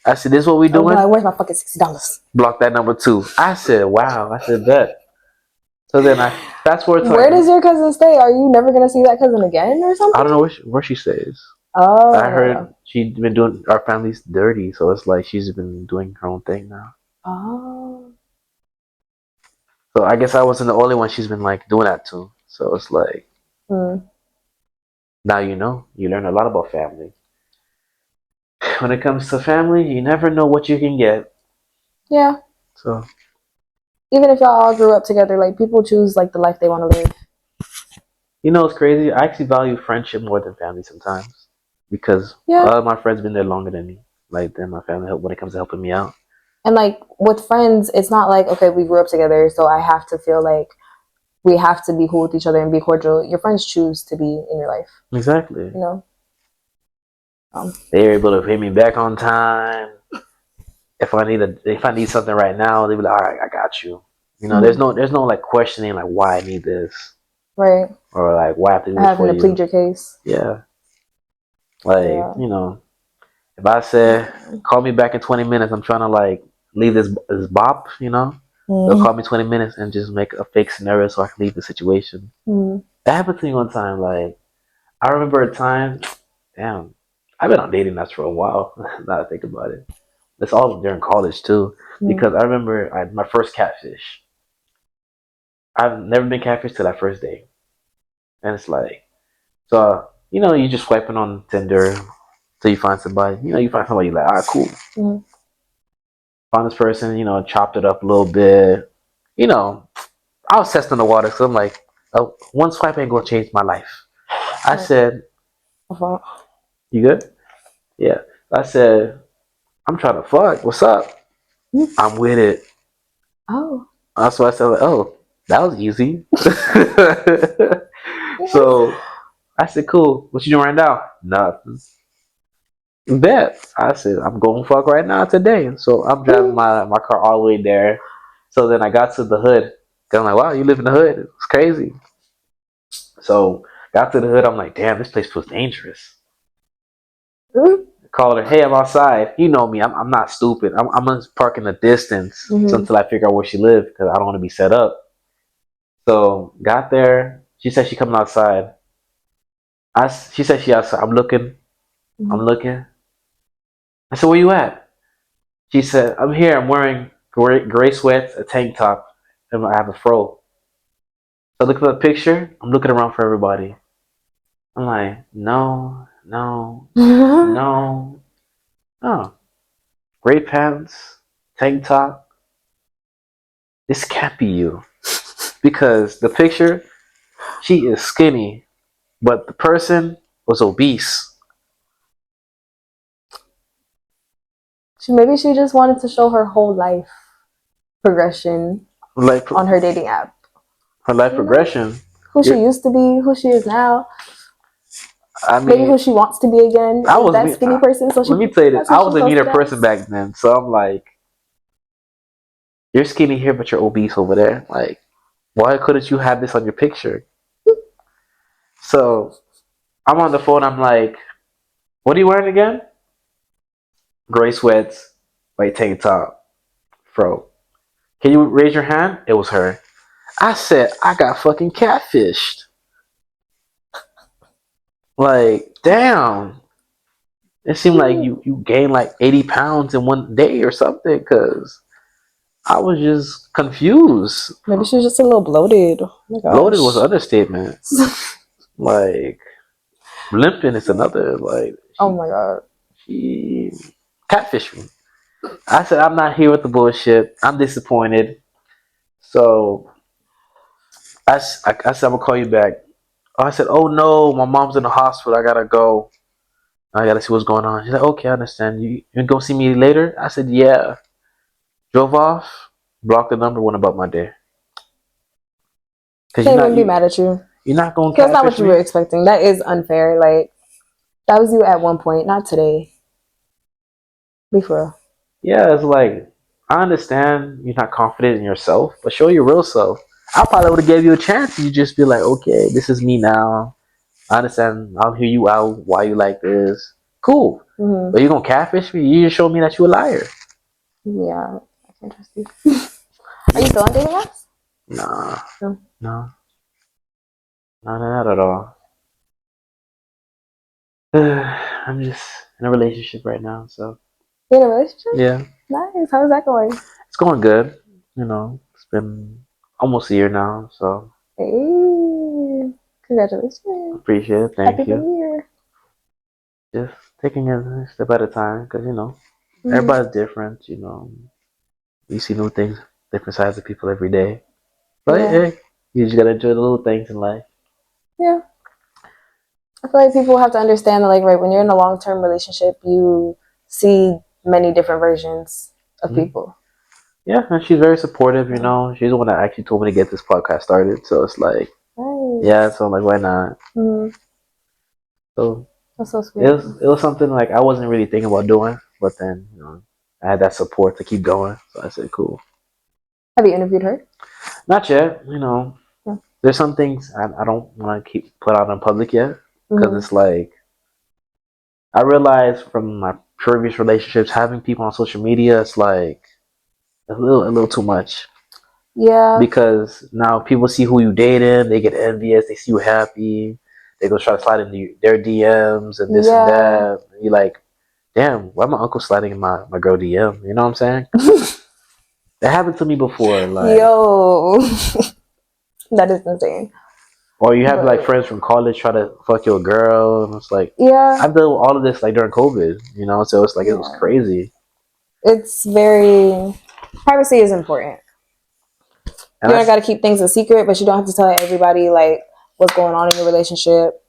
Speaker 1: I said, "This is what we doing?"
Speaker 2: Like, where's my fucking $60?
Speaker 1: Block that number 2. I said, "Wow." I said, "Bet." So then I fast forward to
Speaker 2: where does your cousin stay? Are you never gonna see that cousin again or something?
Speaker 1: I don't know where she stays.
Speaker 2: Oh.
Speaker 1: I heard she's been doing our family's dirty, so it's like she's been doing her own thing now.
Speaker 2: Oh.
Speaker 1: So I guess I wasn't the only one she's been like doing that to. So it's like now you learn a lot about family. When it comes to family, you never know what you can get.
Speaker 2: Yeah.
Speaker 1: So
Speaker 2: even if y'all all grew up together, like people choose like the life they want to live.
Speaker 1: It's crazy. I actually value friendship more than family sometimes because a lot of my friends been there longer than me. Like then my family help when it comes to helping me out.
Speaker 2: And like with friends, it's not like, okay, we grew up together, so I have to feel like we have to be cool with each other and be cordial. Your friends choose to be in your life.
Speaker 1: Exactly.
Speaker 2: You know?
Speaker 1: They're able to pay me back on time. If I need something right now, they be like, all right, I got you. You know, there's no like questioning like why I need this.
Speaker 2: Right.
Speaker 1: Or like why I have to do this
Speaker 2: Having
Speaker 1: for
Speaker 2: to
Speaker 1: you.
Speaker 2: plead your case.
Speaker 1: Yeah. Like, you know, if I said call me back in 20 minutes, I'm trying to like leave this bop, you know. They'll call me 20 minutes and just make a fake scenario so I can leave the situation. That happened to me one time. Like, I remember a time, damn, I've been on dating apps for a while. Now I think about it. It's all during college too, because I remember my first catfish. I've never been catfished till that first day, and it's like, so you know, you just swiping on Tinder till you find somebody. You know, you find somebody you like, all right, cool. Found this person, you know, chopped it up a little bit. You know, I was testing the water, so I'm like, oh, one swipe ain't gonna change my life. I said, you good? Yeah. I said, I'm trying to fuck. What's up? I'm with it.
Speaker 2: Oh.
Speaker 1: That's why I said, like, oh, that was easy. So I said, cool. What you doing right now? Nothing. Bet. I said, I'm going fuck right now today. So I'm driving my car all the way there. So then I got to the hood. I'm like, wow, you live in the hood. It's crazy. So got to the hood. I'm like, damn, this place feels dangerous. Called her, hey, I'm outside. You know me. I'm not stupid. I'm gonna park in the distance until I figure out where she lives because I don't want to be set up. So got there. She said she coming outside. She said she outside. I'm looking. I'm looking. I said, where you at? She said, I'm here. I'm wearing gray sweats, a tank top, and I have a fro. So look at the picture. I'm looking around for everybody. I'm like, no, no, no, no. Gray pants, tank top. This can't be you. Because the picture, she is skinny, but the person was obese.
Speaker 2: Maybe she just wanted to show her whole life progression on her dating app.
Speaker 1: Her life progression.
Speaker 2: Who she used to be, who she is now.
Speaker 1: I mean,
Speaker 2: maybe who she wants to be again.
Speaker 1: I was
Speaker 2: that skinny person. So
Speaker 1: let me tell you this. I was a meaner person back then. So I'm like, you're skinny here, but you're obese over there. Like, why couldn't you have this on your picture? So I'm on the phone. I'm like, what are you wearing again? Gray sweats, white tank top, fro. Can you raise your hand? It was her. I said, I got fucking catfished. Like, damn. It seemed like you gained like 80 pounds in one day or something because I was just confused.
Speaker 2: Maybe she was just a little bloated. Oh my gosh.
Speaker 1: Bloated was an understatement. Like, limping is another. Like,
Speaker 2: oh my god.
Speaker 1: She catfished me. I said, I'm not here with the bullshit. I'm disappointed. So I said, I'm going to call you back. I said, oh no, my mom's in the hospital. I got to go. I got to see what's going on. She's like, okay, I understand. You go see me later? I said, yeah. Drove off, blocked the number, went about my day.
Speaker 2: Can't even be mad at you.
Speaker 1: You're not going to
Speaker 2: catfish me. That's not what you were expecting. That is unfair. Like, that was you at one point, not today. Be for real.
Speaker 1: Yeah, it's like, I understand you're not confident in yourself, but show your real self. I probably would have gave you a chance. You just be like, okay, this is me now. I understand. I'll hear you out. Why you like this? Cool. But you gonna catfish me? You just show me that you a liar.
Speaker 2: Yeah, I can't trust you. Are you still on dating apps?
Speaker 1: Nah. No. Not at all. I'm just in a relationship right now, so.
Speaker 2: You're in a relationship?
Speaker 1: Yeah.
Speaker 2: Nice. How's that going?
Speaker 1: It's going good. You know, it's been almost a year now, so.
Speaker 2: Hey, congratulations.
Speaker 1: Appreciate it. Thank you.
Speaker 2: Happy New Year.
Speaker 1: Just taking it a step at a time, because you know, everybody's different. You know, you see new things, different sides of people every day. But hey, you just gotta enjoy the little things in life.
Speaker 2: Yeah. I feel like people have to understand that, like, right, when you're in a long-term relationship, you see many different versions of people.
Speaker 1: Yeah, and she's very supportive. You know, she's the one that actually told me to get this podcast started. So it's like,
Speaker 2: Nice.
Speaker 1: yeah. So I'm like, why not? So
Speaker 2: That's so sweet.
Speaker 1: it was something like I wasn't really thinking about doing, but then I had that support to keep going. So I said, cool.
Speaker 2: Have you interviewed her?
Speaker 1: Not yet. There's some things I don't want to keep put out in public yet because it's like I realized from my previous relationships having people on social media, it's like a little too much.
Speaker 2: Yeah.
Speaker 1: Because now people see who you dating, they get envious, they see you happy, they go try to slide into their DMs and this and that. And you're like, damn, why my uncle sliding in my girl DM? You know what I'm saying? That happened to me before. Like,
Speaker 2: yo, that is insane.
Speaker 1: Or you have like friends from college try to fuck your girl, and it's like,
Speaker 2: yeah,
Speaker 1: I've done all of this like during COVID, so it's like it was crazy.
Speaker 2: It's very privacy is important. And you don't got to keep things a secret, but you don't have to tell everybody like what's going on in your relationship.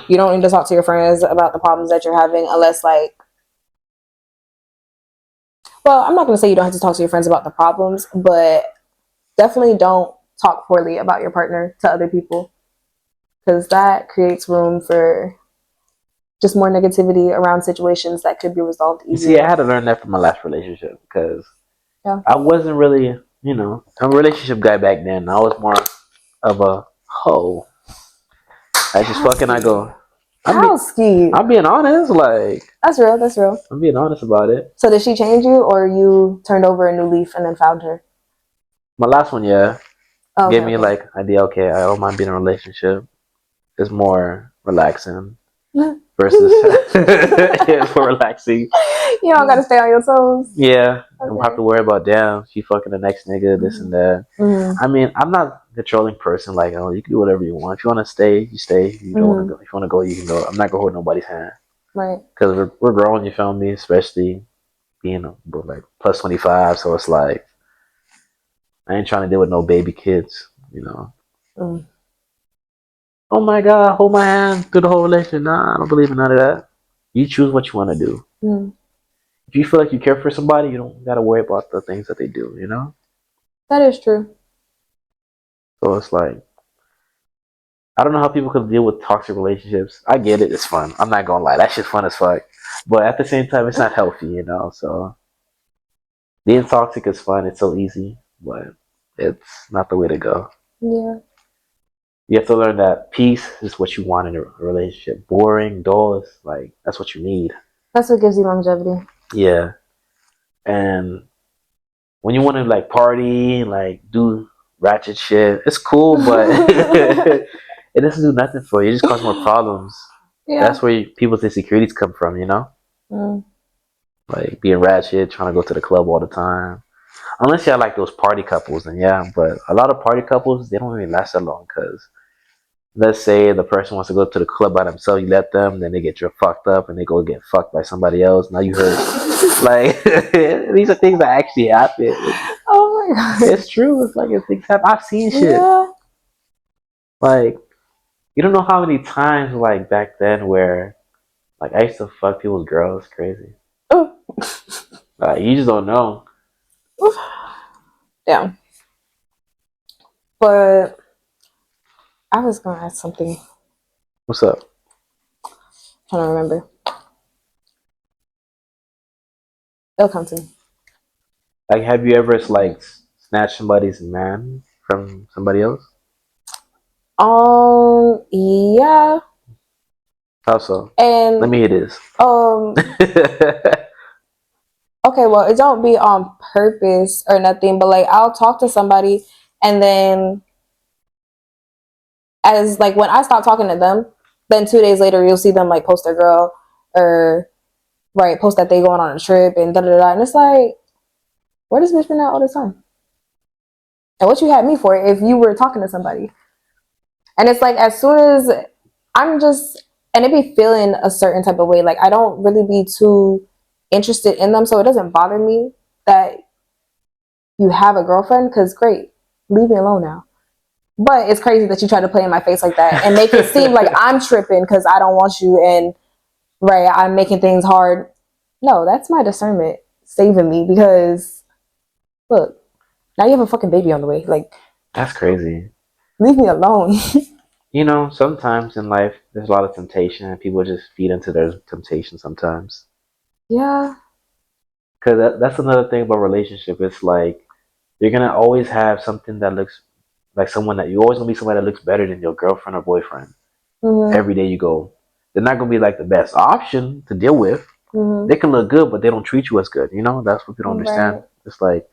Speaker 2: You don't need to talk to your friends about the problems that you're having unless like, well, I'm not going to say you don't have to talk to your friends about the problems, but definitely don't talk poorly about your partner to other people, because that creates room for just more negativity around situations that could be resolved easier.
Speaker 1: You see, I had to learn that from my last relationship because I wasn't really, a relationship guy back then. I was more of a hoe. I just fucking, I go, I'm being honest, like.
Speaker 2: That's real, that's real.
Speaker 1: I'm being honest about it.
Speaker 2: So did she change you, or you turned over a new leaf and then found her?
Speaker 1: My last one, yeah. Gave me like idea, okay, I don't mind being in a relationship. It's more relaxing. Versus it's more relaxing.
Speaker 2: You don't gotta stay on your toes.
Speaker 1: Yeah. I don't have to worry about damn, she fucking the next nigga, this and that. I mean, I'm not a controlling person, like, oh, you can do whatever you want. If you wanna stay, you stay. If you don't wanna go, if you wanna go, you can go. I'm not gonna hold nobody's hand.
Speaker 2: Right.
Speaker 1: Because we're growing, you feel me? Especially being like plus 25, so it's like I ain't trying to deal with no baby kids, Oh my God, hold my hand through the whole relationship. Nah, I don't believe in none of that. You choose what you want to do. If you feel like you care for somebody, you don't got to worry about the things that they do,
Speaker 2: That is true.
Speaker 1: So it's like, I don't know how people can deal with toxic relationships. I get it. It's fun. I'm not going to lie. That shit's fun as fuck. But at the same time, it's not healthy, So being toxic is fun. It's so easy. But it's not the way to go.
Speaker 2: Yeah.
Speaker 1: You have to learn that peace is what you want in a relationship. Boring, dull, is like that's what you need.
Speaker 2: That's what gives you longevity.
Speaker 1: Yeah. And when you want to like party, like do ratchet shit, it's cool, but it doesn't do nothing for you. It just causes more problems. Yeah. That's where people's insecurities come from, Like being ratchet, trying to go to the club all the time. Unless you're like those party couples, then yeah. But a lot of party couples, they don't really last that long because let's say the person wants to go to the club by themselves, you let them, then they get you fucked up and they go get fucked by somebody else. Now you hurt. Like, these are things that actually happen.
Speaker 2: Oh my God.
Speaker 1: It's true. It's like, things happen. I've seen shit.
Speaker 2: Yeah.
Speaker 1: Like, you don't know how many times, like, back then where, like, I used to fuck people's girls. Crazy.
Speaker 2: Oh.
Speaker 1: You just don't know.
Speaker 2: Yeah. But I was going to ask something.
Speaker 1: What's up?
Speaker 2: I'm trying to remember. It'll come to me.
Speaker 1: Like, have you ever, like, snatched somebody's man from somebody else?
Speaker 2: Yeah.
Speaker 1: How so?
Speaker 2: And
Speaker 1: let me hear this.
Speaker 2: Okay, well, it don't be on purpose or nothing, but like I'll talk to somebody and then as like when I stop talking to them, then 2 days later you'll see them like post their girl or post that they going on a trip and da-da-da. And it's like, where does bitch been at all this time? And what you had me for if you were talking to somebody? And it's like as soon as I'm just, and it be feeling a certain type of way, like I don't really be too interested in them, so it doesn't bother me that you have a girlfriend, because great, leave me alone now. But it's crazy that you try to play in my face like that and make it seem like I'm tripping because I don't want you and I'm making things hard. No, that's my discernment. saving me because look, now you have a fucking baby on the way. Like,
Speaker 1: That's crazy.
Speaker 2: leave me alone.
Speaker 1: You know, sometimes in life there's a lot of temptation, and people just feed into their temptation sometimes.
Speaker 2: Yeah.
Speaker 1: Because that's another thing about relationship. It's like you're gonna always have something that looks like someone that you always gonna be somebody that looks better than your girlfriend or boyfriend.
Speaker 2: Mm-hmm.
Speaker 1: Every day you go, they're not gonna be like the best option to deal with.
Speaker 2: Mm-hmm.
Speaker 1: They can look good, but they don't treat you as good. You know, that's what people don't understand.
Speaker 2: Right.
Speaker 1: It's like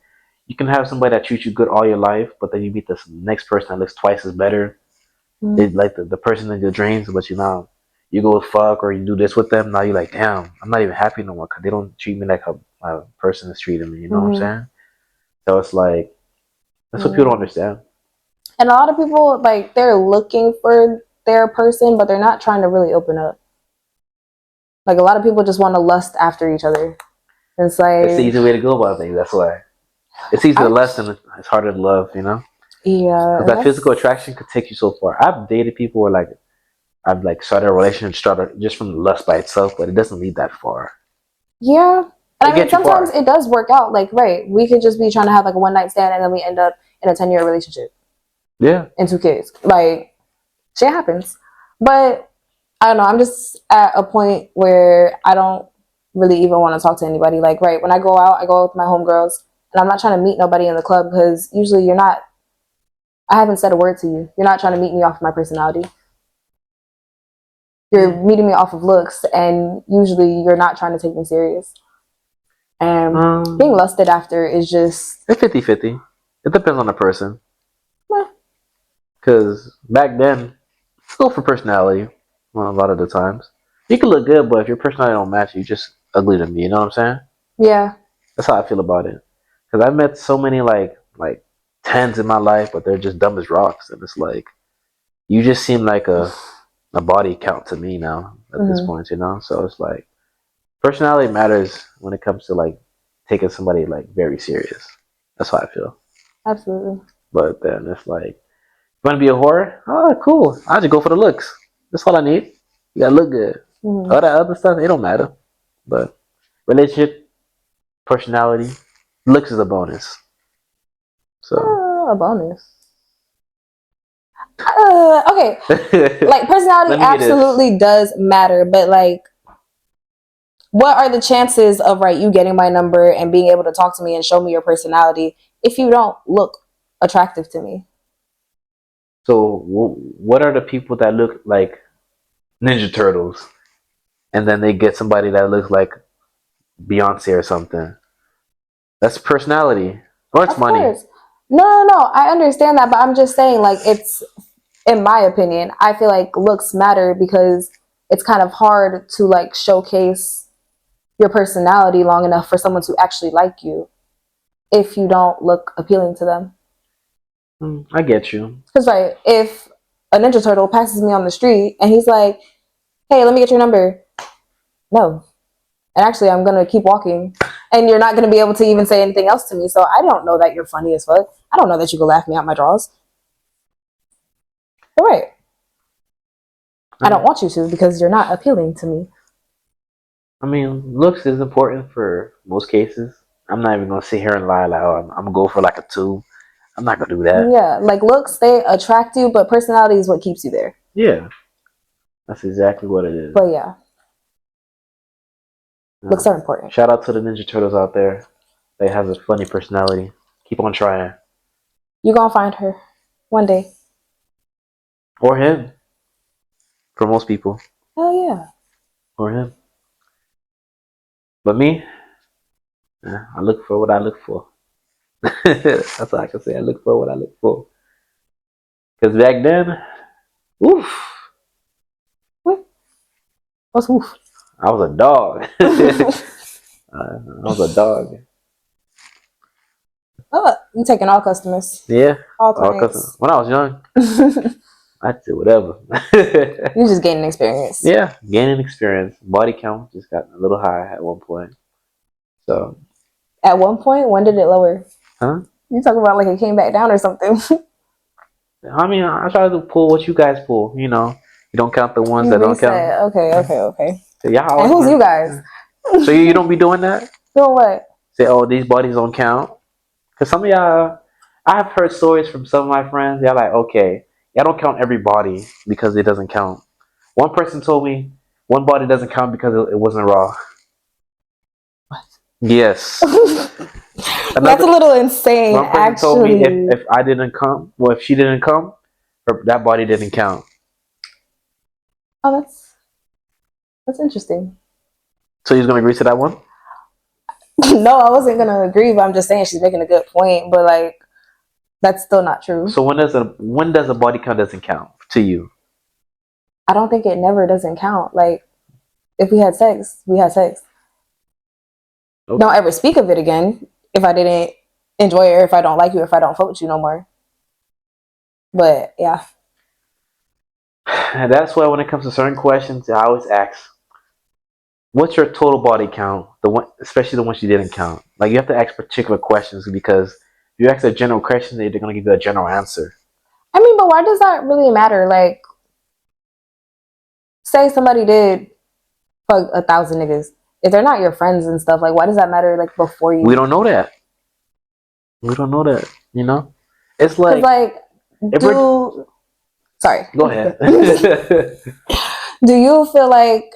Speaker 1: you can have somebody that treats you good all your life, but then you meet this next person that looks twice as better. They
Speaker 2: Mm-hmm.
Speaker 1: like the person in your dreams, but you go fuck or you do this with them. Now you're like, damn, I'm not even happy no more because they don't treat me like a person is treating me. You know what I'm
Speaker 2: Mm-hmm.
Speaker 1: saying? So it's like that's what people don't understand.
Speaker 2: And a lot of people, like, they're looking for their person, but they're not trying to really open up. Like, a lot of people just want to lust after each other. It's like,
Speaker 1: It's the easy way to go about things. That's why it's easy to lust and it's harder to love. You know,
Speaker 2: yeah,
Speaker 1: because that physical attraction could take you so far. I've dated people where like I've like started a relationship started just from lust by itself, but it doesn't lead that far.
Speaker 2: yeah. And
Speaker 1: It
Speaker 2: I mean,
Speaker 1: gets you
Speaker 2: sometimes
Speaker 1: far.
Speaker 2: it does work out. Like, right, we could just be trying to have like a one night stand, and then we end up in a 10-year relationship
Speaker 1: Yeah.
Speaker 2: and 2 kids. Like, shit happens. But I don't know. I'm just at a point where I don't really even want to talk to anybody. Like, right, when I go out with my homegirls, and I'm not trying to meet nobody in the club because usually you're not. I haven't said a word to you. You're not trying to meet me off of my personality. You're meeting me off of looks, and usually you're not trying to take me serious. And being lusted after is just
Speaker 1: It's 50-50. It depends on the person.
Speaker 2: eh.
Speaker 1: Because back then, let's go for personality. Well, a lot of the times, you can look good, but if your personality don't match, you just ugly to me. You know what I'm saying?
Speaker 2: Yeah.
Speaker 1: That's how I feel about it. Because I've met so many like tens in my life, but they're just dumb as rocks, and it's like you just seem like a body count to me now at this point. You know, so it's like personality matters when it comes to like taking somebody like very serious. That's how I feel.
Speaker 2: Absolutely.
Speaker 1: But then it's like, you want to be a whore? Oh, cool. I'll just go for the looks. That's all I need. You gotta look good. All that other stuff, it don't matter. But relationship, personality, looks is a bonus. So
Speaker 2: A bonus. Okay. Like, personality
Speaker 1: let me get this.
Speaker 2: absolutely does matter, but like, what are the chances of, right, you getting my number and being able to talk to me and show me your personality if you don't look attractive to me?
Speaker 1: So what are the people that look like Ninja Turtles, and then they get somebody that looks like Beyonce or something? That's personality, or it's
Speaker 2: Of
Speaker 1: money.
Speaker 2: course. No. I understand that, but I'm just saying, like, it's, in my opinion, I feel like looks matter because it's kind of hard to like showcase your personality long enough for someone to actually like you if you don't look appealing to them.
Speaker 1: I get you.
Speaker 2: Because, right, if a Ninja Turtle passes me on the street and he's like, hey, let me get your number. No. And actually, I'm going to keep walking. And you're not going to be able to even say anything else to me. So I don't know that you're funny as fuck. I don't know that you can laugh me out my drawers. But right. I don't want you to because you're not appealing to me.
Speaker 1: I mean, looks is important for most cases. I'm not even gonna sit here and lie like, oh, I'm gonna go for like a 2. I'm not gonna do that.
Speaker 2: Yeah, like looks, they attract you, but personality is what keeps you there.
Speaker 1: Yeah, that's exactly what it is.
Speaker 2: But yeah, looks are important.
Speaker 1: Shout out to the Ninja Turtles out there. They have a funny personality. Keep on trying.
Speaker 2: You're gonna find her one day.
Speaker 1: Or him. For most people.
Speaker 2: Hell yeah.
Speaker 1: Or him. But me, I look for what I look for. That's all I can say. I look for what I look for. Because back then, oof.
Speaker 2: What? What's woof?
Speaker 1: I was a dog. I was a dog.
Speaker 2: Oh, you taking all customers.
Speaker 1: Yeah.
Speaker 2: All clients.
Speaker 1: When I was young, I did whatever.
Speaker 2: You just gaining experience.
Speaker 1: Yeah, gaining experience. Body count just got a little high at one point. So.
Speaker 2: At one point, when did it lower?
Speaker 1: Huh?
Speaker 2: You talking about like it came back down or something?
Speaker 1: I mean, I try to pull what you guys pull. You know, you don't count the ones that don't count.
Speaker 2: Okay.
Speaker 1: So y'all
Speaker 2: And who's you guys?
Speaker 1: So you don't be doing that?
Speaker 2: Doing what?
Speaker 1: say, "Oh, these bodies don't count." Because some of y'all, I've heard stories from some of my friends. They're like, "Okay, y'all don't count every body because it doesn't count." One person told me one body doesn't count because it wasn't raw. Yes.
Speaker 2: That's
Speaker 1: Another
Speaker 2: a little insane,
Speaker 1: one person told me
Speaker 2: actually.
Speaker 1: if I didn't come, well, if she didn't come, that body didn't count.
Speaker 2: Oh, that's interesting.
Speaker 1: So you're gonna agree to that one?
Speaker 2: No, I wasn't gonna agree, but I'm just saying she's making a good point. But like, that's still not true.
Speaker 1: So when does a body count doesn't count to you?
Speaker 2: I don't think it never doesn't count. Like, if we had sex, we had sex.
Speaker 1: Okay.
Speaker 2: Don't ever speak of it again if I didn't enjoy it, or if I don't like you, if I don't fuck with you no more. But yeah.
Speaker 1: And that's why when it comes to certain questions, I always ask, "What's your total body count?" The one, especially the ones you didn't count. Like you have to ask particular questions because if you ask a general question, they're gonna give you a general answer.
Speaker 2: I mean, but why does that really matter? Like, say somebody did fuck 1,000 niggas. If they're not your friends and stuff, like, why does that matter? Like, before you,
Speaker 1: We don't know that. We don't know that. You know, it's
Speaker 2: because
Speaker 1: like
Speaker 2: sorry,
Speaker 1: go ahead.
Speaker 2: do you feel like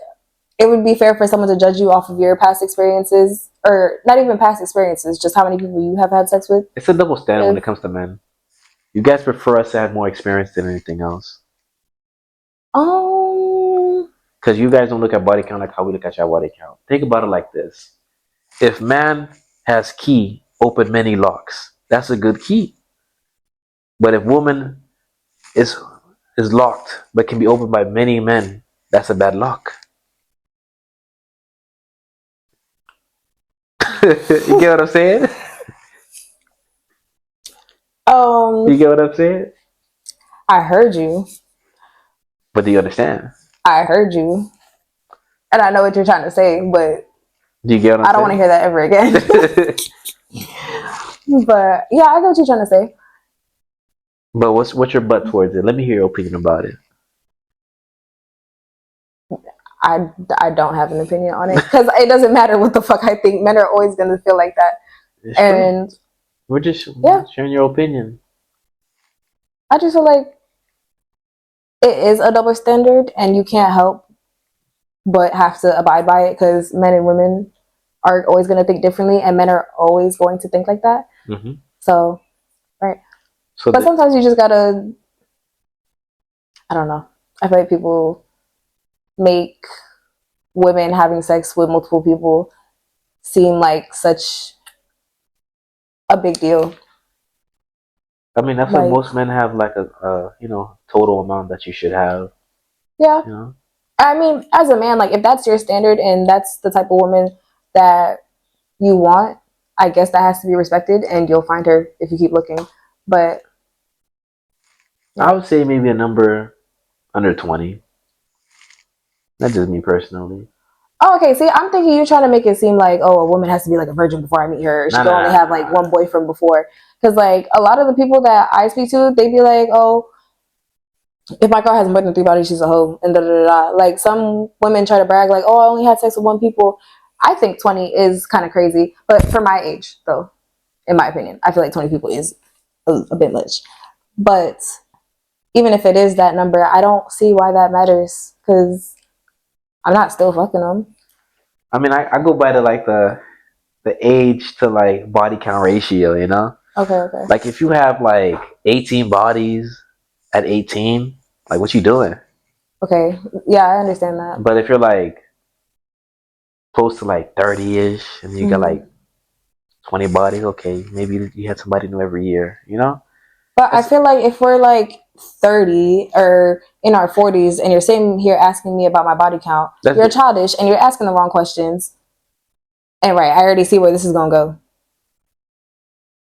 Speaker 2: it would be fair for someone to judge you off of your past experiences, or not even past experiences, just how many people you have had sex with?
Speaker 1: It's a double standard when it comes to men. You guys prefer us to have more experience than anything else. Because you guys don't look at body count like how we look at your body count. Think about it like this. If man has key, open many locks, that's a good key. But if woman is locked but can be opened by many men, that's a bad lock. You get what I'm saying? You get what I'm saying?
Speaker 2: I heard you.
Speaker 1: But do you understand?
Speaker 2: I heard you. And I know what you're trying to say, but
Speaker 1: Do you get what I'm saying?
Speaker 2: I don't want to hear that ever again. But yeah, I get what you're trying to say.
Speaker 1: But what's your butt towards it? Let me hear your opinion about it.
Speaker 2: I don't have an opinion on it because it doesn't matter what the fuck I think. Men are always going to feel like that.
Speaker 1: It's
Speaker 2: and
Speaker 1: true. We're just
Speaker 2: yeah,
Speaker 1: sharing your opinion.
Speaker 2: I just feel like it is a double standard and you can't help but have to abide by it because men and women are always going to think differently and men are always going to think like that.
Speaker 1: Mm-hmm.
Speaker 2: So, right.
Speaker 1: So
Speaker 2: but sometimes you just gotta, I don't know. I feel like people make women having sex with multiple people seem like such a big deal.
Speaker 1: I mean, that's what most men have, like a total amount that you should have.
Speaker 2: Yeah.
Speaker 1: You know?
Speaker 2: I mean, as a man, like if that's your standard and that's the type of woman that you want, I guess that has to be respected and you'll find her if you keep looking. But
Speaker 1: yeah. I would say maybe a number under 20. That's just me personally.
Speaker 2: Oh, okay. See, I'm thinking you're trying to make it seem like, oh, a woman has to be like a virgin before I meet her. She can only have like one boyfriend before. Because like a lot of the people that I speak to, they be like, oh, if my girl has more than 3 bodies, she's a hoe. And da da da. Like some women try to brag, like, oh, I only had sex with 1 people. I think 20 is kind of crazy, but for my age, though, in my opinion, I feel like 20 people is a bit much. But even if it is that number, I don't see why that matters because I'm not still fucking them.
Speaker 1: I mean, I go by the age to like body count ratio, you know?
Speaker 2: Okay.
Speaker 1: Like if you have like 18 bodies at 18, like what you doing?
Speaker 2: Okay. Yeah, I understand that.
Speaker 1: But if you're like close to like 30-ish and you got like 20 bodies, okay, maybe you had somebody new every year, you know?
Speaker 2: But I feel like if we're like 30 or in our 40s and you're sitting here asking me about my body count, you're childish and you're asking the wrong questions. And right, I already see where this is going to go.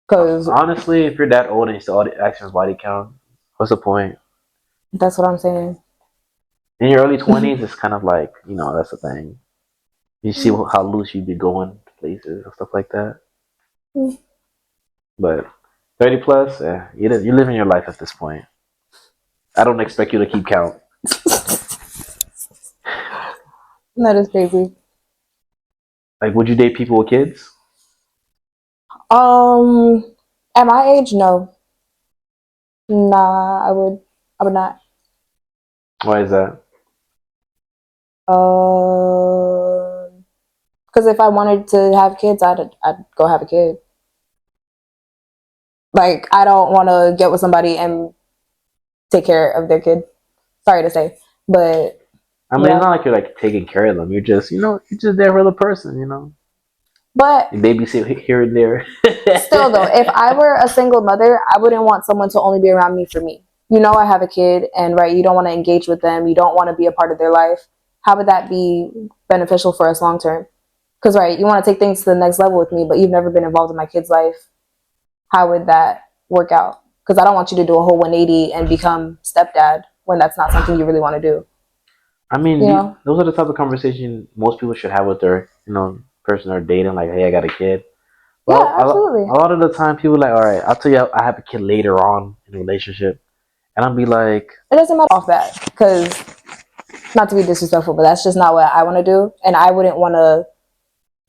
Speaker 1: Because honestly, if you're that old and you still asking body count, what's the point?
Speaker 2: That's what I'm saying.
Speaker 1: In your early 20s, it's kind of like, that's the thing. You see how loose you'd be going places and stuff like that. But 30 plus, you're living your life at this point. I don't expect you to keep count.
Speaker 2: That is crazy.
Speaker 1: Like, would you date people with kids?
Speaker 2: At my age, no. Nah, I would not.
Speaker 1: Why is that?
Speaker 2: Because if I wanted to have kids, I'd go have a kid. Like, I don't want to get with somebody and take care of their kid. Sorry to say, but
Speaker 1: I mean, it's
Speaker 2: yeah.
Speaker 1: not like you're like taking care of them. You're just, you're just there for the person,
Speaker 2: But
Speaker 1: You babysit here and there.
Speaker 2: still, though, if I were a single mother, I wouldn't want someone to only be around me for me. You know, I have a kid, and right, you don't want to engage with them. You don't want to be a part of their life. How would that be beneficial for us long term? Because right, you want to take things to the next level with me, but you've never been involved in my kid's life. How would that work out? Because I don't want you to do a whole 180 and become stepdad when that's not something you really want to do.
Speaker 1: I mean,
Speaker 2: You know?
Speaker 1: those are the type of conversation most people should have with their, person they're dating. Like, hey, I got a kid. Well,
Speaker 2: Yeah, absolutely.
Speaker 1: a lot of the time, people are like, all right, I'll tell you, I have a kid later on in the relationship, and I'll be like,
Speaker 2: It doesn't matter off that because not to be disrespectful, but that's just not what I want to do, and I wouldn't want to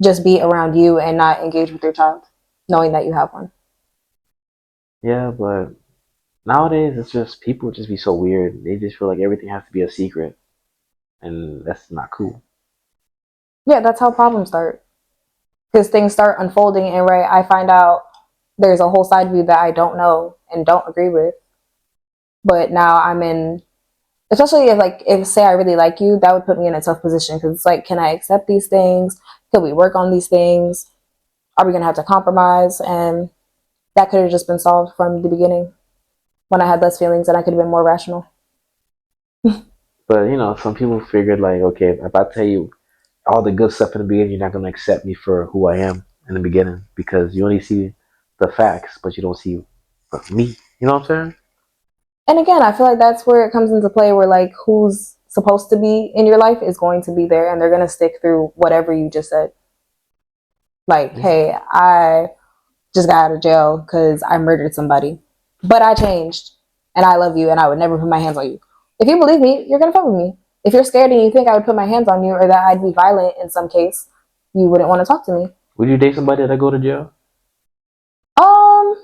Speaker 2: just be around you and not engage with your child, knowing that you have one.
Speaker 1: yeah, but nowadays it's just people just be so weird. They just feel like everything has to be a secret, and that's not cool.
Speaker 2: Yeah, that's how problems start. Because things start unfolding, and right, I find out there's a whole side of you that I don't know and don't agree with. But now I'm in, especially if say I really like you, that would put me in a tough position because it's like, can I accept these things? Could we work on these things? Are we gonna have to compromise? And that could have just been solved from the beginning when I had less feelings and I could have been more rational.
Speaker 1: But some people figured like, okay, if I tell you all the good stuff in the beginning, you're not gonna accept me for who I am in the beginning because you only see the facts, but you don't see me. You know what I'm saying?
Speaker 2: And again, I feel like that's where it comes into play where like who's supposed to be in your life is going to be there and they're gonna stick through whatever you just said. Like, hey, I just got out of jail because I murdered somebody, but I changed and I love you and I would never put my hands on you. If you believe me, you're gonna fuck with me. If you're scared and you think I would put my hands on you or that I'd be violent in some case, you wouldn't want to talk to me.
Speaker 1: Would you date somebody that go to jail?
Speaker 2: Um,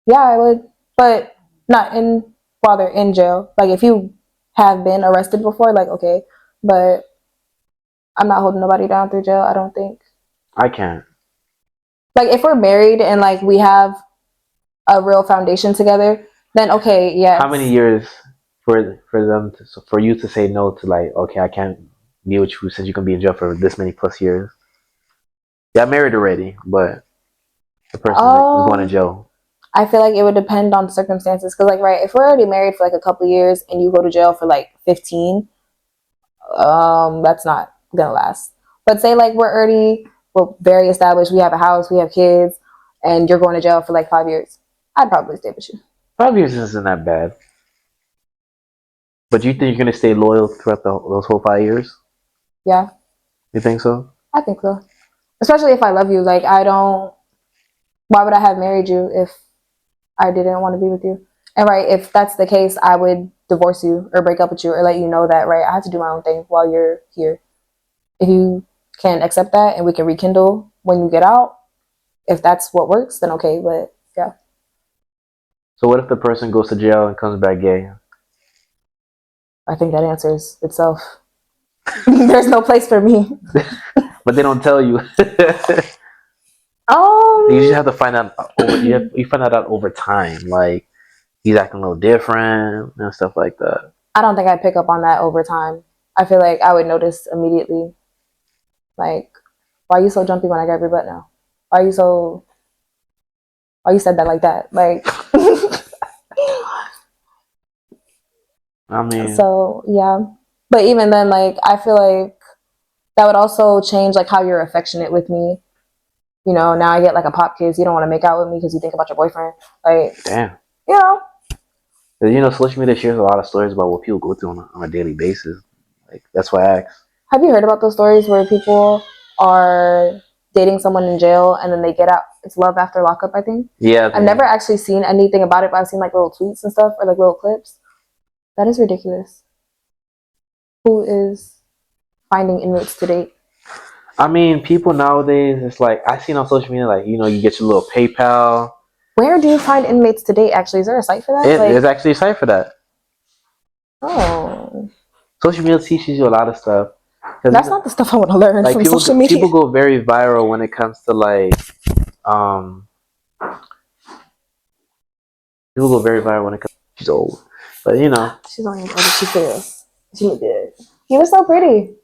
Speaker 2: yeah, I would, but not in while they're in jail. Like if you have been arrested before, like okay, but I'm not holding nobody down through jail. I don't think.
Speaker 1: I can't.
Speaker 2: Like if we're married and like we have a real foundation together, then okay, yes.
Speaker 1: How many years for them for you to say no to like, okay, I can't be with you since you can be in jail for this many plus years? Got married already, but the person is going to jail.
Speaker 2: I feel like it would depend on circumstances. Cause like, right, if we're already married for like a couple of years and you go to jail for like 15, that's not gonna last. But say like we're already very established, we have a house, we have kids, and you're going to jail for like 5 years, I'd probably stay with you.
Speaker 1: 5 years isn't that bad. But you think you're going to stay loyal throughout those whole 5 years?
Speaker 2: Yeah,
Speaker 1: You think so?
Speaker 2: I think so. Especially if I love you. Like I don't. Why would I have married you if I didn't want to be with you? And right, if that's the case, I would divorce you or break up with you or let you know that right, I have to do my own thing while you're here. If you can accept that and we can rekindle when you get out, if that's what works, then okay. But yeah.
Speaker 1: So what if the person goes to jail and comes back gay?
Speaker 2: I think that answers itself. There's no place for me.
Speaker 1: But they don't tell you. You just have to find out. You find that out over time. Like he's acting a little different and stuff like that.
Speaker 2: I don't think I'd pick up on that over time. I feel like I would notice immediately. Like, why are you so jumpy when I grab your butt now? Why are you so? Why you said that like that? Like.
Speaker 1: I mean,
Speaker 2: So yeah, but even then, like I feel like that would also change like how you're affectionate with me. You know, now I get like a pop quiz. You don't want to make out with me because you think about your boyfriend. Like,
Speaker 1: damn.
Speaker 2: you know.
Speaker 1: Social media shares a lot of stories about what people go through on a daily basis. Like that's why I asked.
Speaker 2: Have you heard about those stories where people are dating someone in jail and then they get out? It's love after lockup, I think.
Speaker 1: Yeah,
Speaker 2: I've never actually seen anything about it, but I've seen like little tweets and stuff or like little clips. That is ridiculous. Who is finding inmates to date?
Speaker 1: I mean, people nowadays, it's like I seen on social media, like you get your little PayPal.
Speaker 2: Where do you find inmates to date? Actually, is there a site for that?
Speaker 1: There's actually a site for that.
Speaker 2: Oh,
Speaker 1: Social media teaches you a lot of stuff.
Speaker 2: that's not the stuff I want to learn
Speaker 1: Like
Speaker 2: from social media.
Speaker 1: people go very viral when it comes to like um. People go very viral when it comes. She's old, but
Speaker 2: She's only old. She's serious. She looked good. You were so pretty.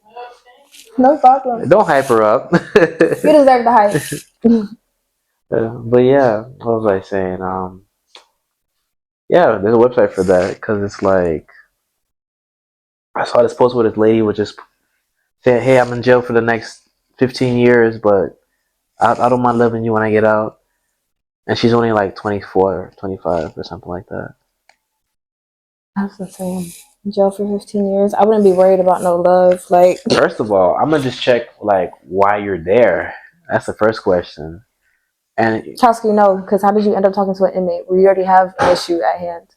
Speaker 2: No problem.
Speaker 1: don't hype her up.
Speaker 2: You deserve the hype.
Speaker 1: But yeah, what was I saying? Yeah, there's a website for that because it's like I saw this post where this lady was just saying, "Hey, I'm in jail for the next 15 years, but I don't mind loving you when I get out." And she's only like 24 or 25 or something like that.
Speaker 2: That's insane. In jail for 15 years. I wouldn't be worried about no love. Like,
Speaker 1: First of all, I'm gonna just check like why you're there. That's the first question. And
Speaker 2: Chowski, no, because how did you end up talking to an inmate where you already have an issue at hand?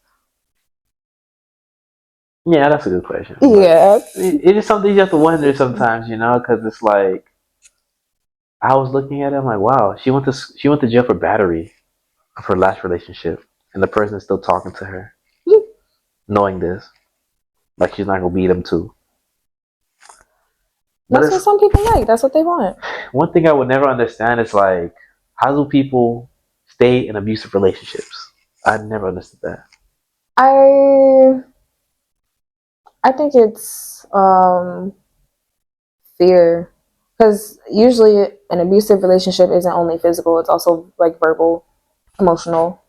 Speaker 1: yeah, that's a good question.
Speaker 2: Yeah.
Speaker 1: It is something you have to wonder sometimes, because it's like I was looking at it, I'm like, wow, she went to jail for battery of her last relationship, and the person is still talking to her, knowing this, like she's not gonna beat him too. But
Speaker 2: That's what some people like. That's what they want.
Speaker 1: One thing I would never understand is like, how do people stay in abusive relationships? I never understood that.
Speaker 2: I think it's fear, because usually an abusive relationship isn't only physical; it's also like verbal, emotional.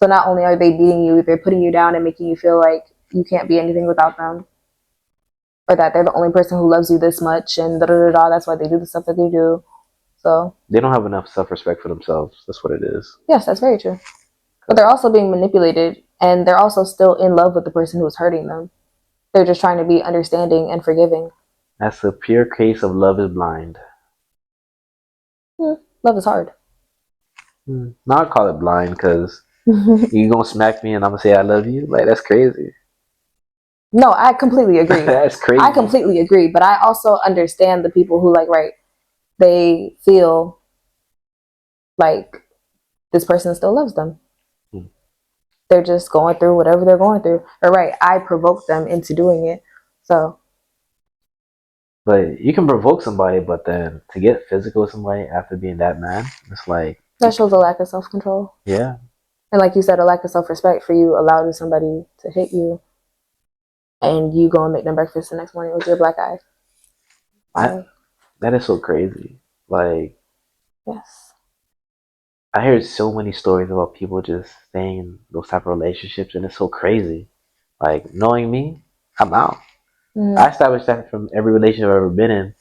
Speaker 2: So not only are they beating you, they're putting you down and making you feel like you can't be anything without them, or that they're the only person who loves you this much, and da da da da. That's why they do the stuff that they do. So
Speaker 1: They don't have enough self-respect for themselves. That's what it is.
Speaker 2: yes, that's very true. But they're also being manipulated, and they're also still in love with the person who's hurting them. They're just trying to be understanding and forgiving.
Speaker 1: That's a pure case of love is blind.
Speaker 2: Love is hard.
Speaker 1: Now I call it blind because you gonna smack me and I'm gonna say I love you. Like that's crazy.
Speaker 2: No, I completely agree.
Speaker 1: That's crazy.
Speaker 2: I completely agree, but I also understand the people who they feel like this person still loves them. They're just going through whatever they're going through. Or I provoked them into doing it. So
Speaker 1: But you can provoke somebody, but then to get physical with somebody after being that mad, it's like
Speaker 2: that shows a lack of self-control.
Speaker 1: Yeah.
Speaker 2: And like you said, a lack of self-respect for you allowing somebody to hit you and you go and make them breakfast the next morning with your black eye.
Speaker 1: That is so crazy. Like,
Speaker 2: yes.
Speaker 1: I heard so many stories about people just staying in those type of relationships, and it's so crazy. Like, knowing me, I'm out. I established that from every relationship I've ever been in.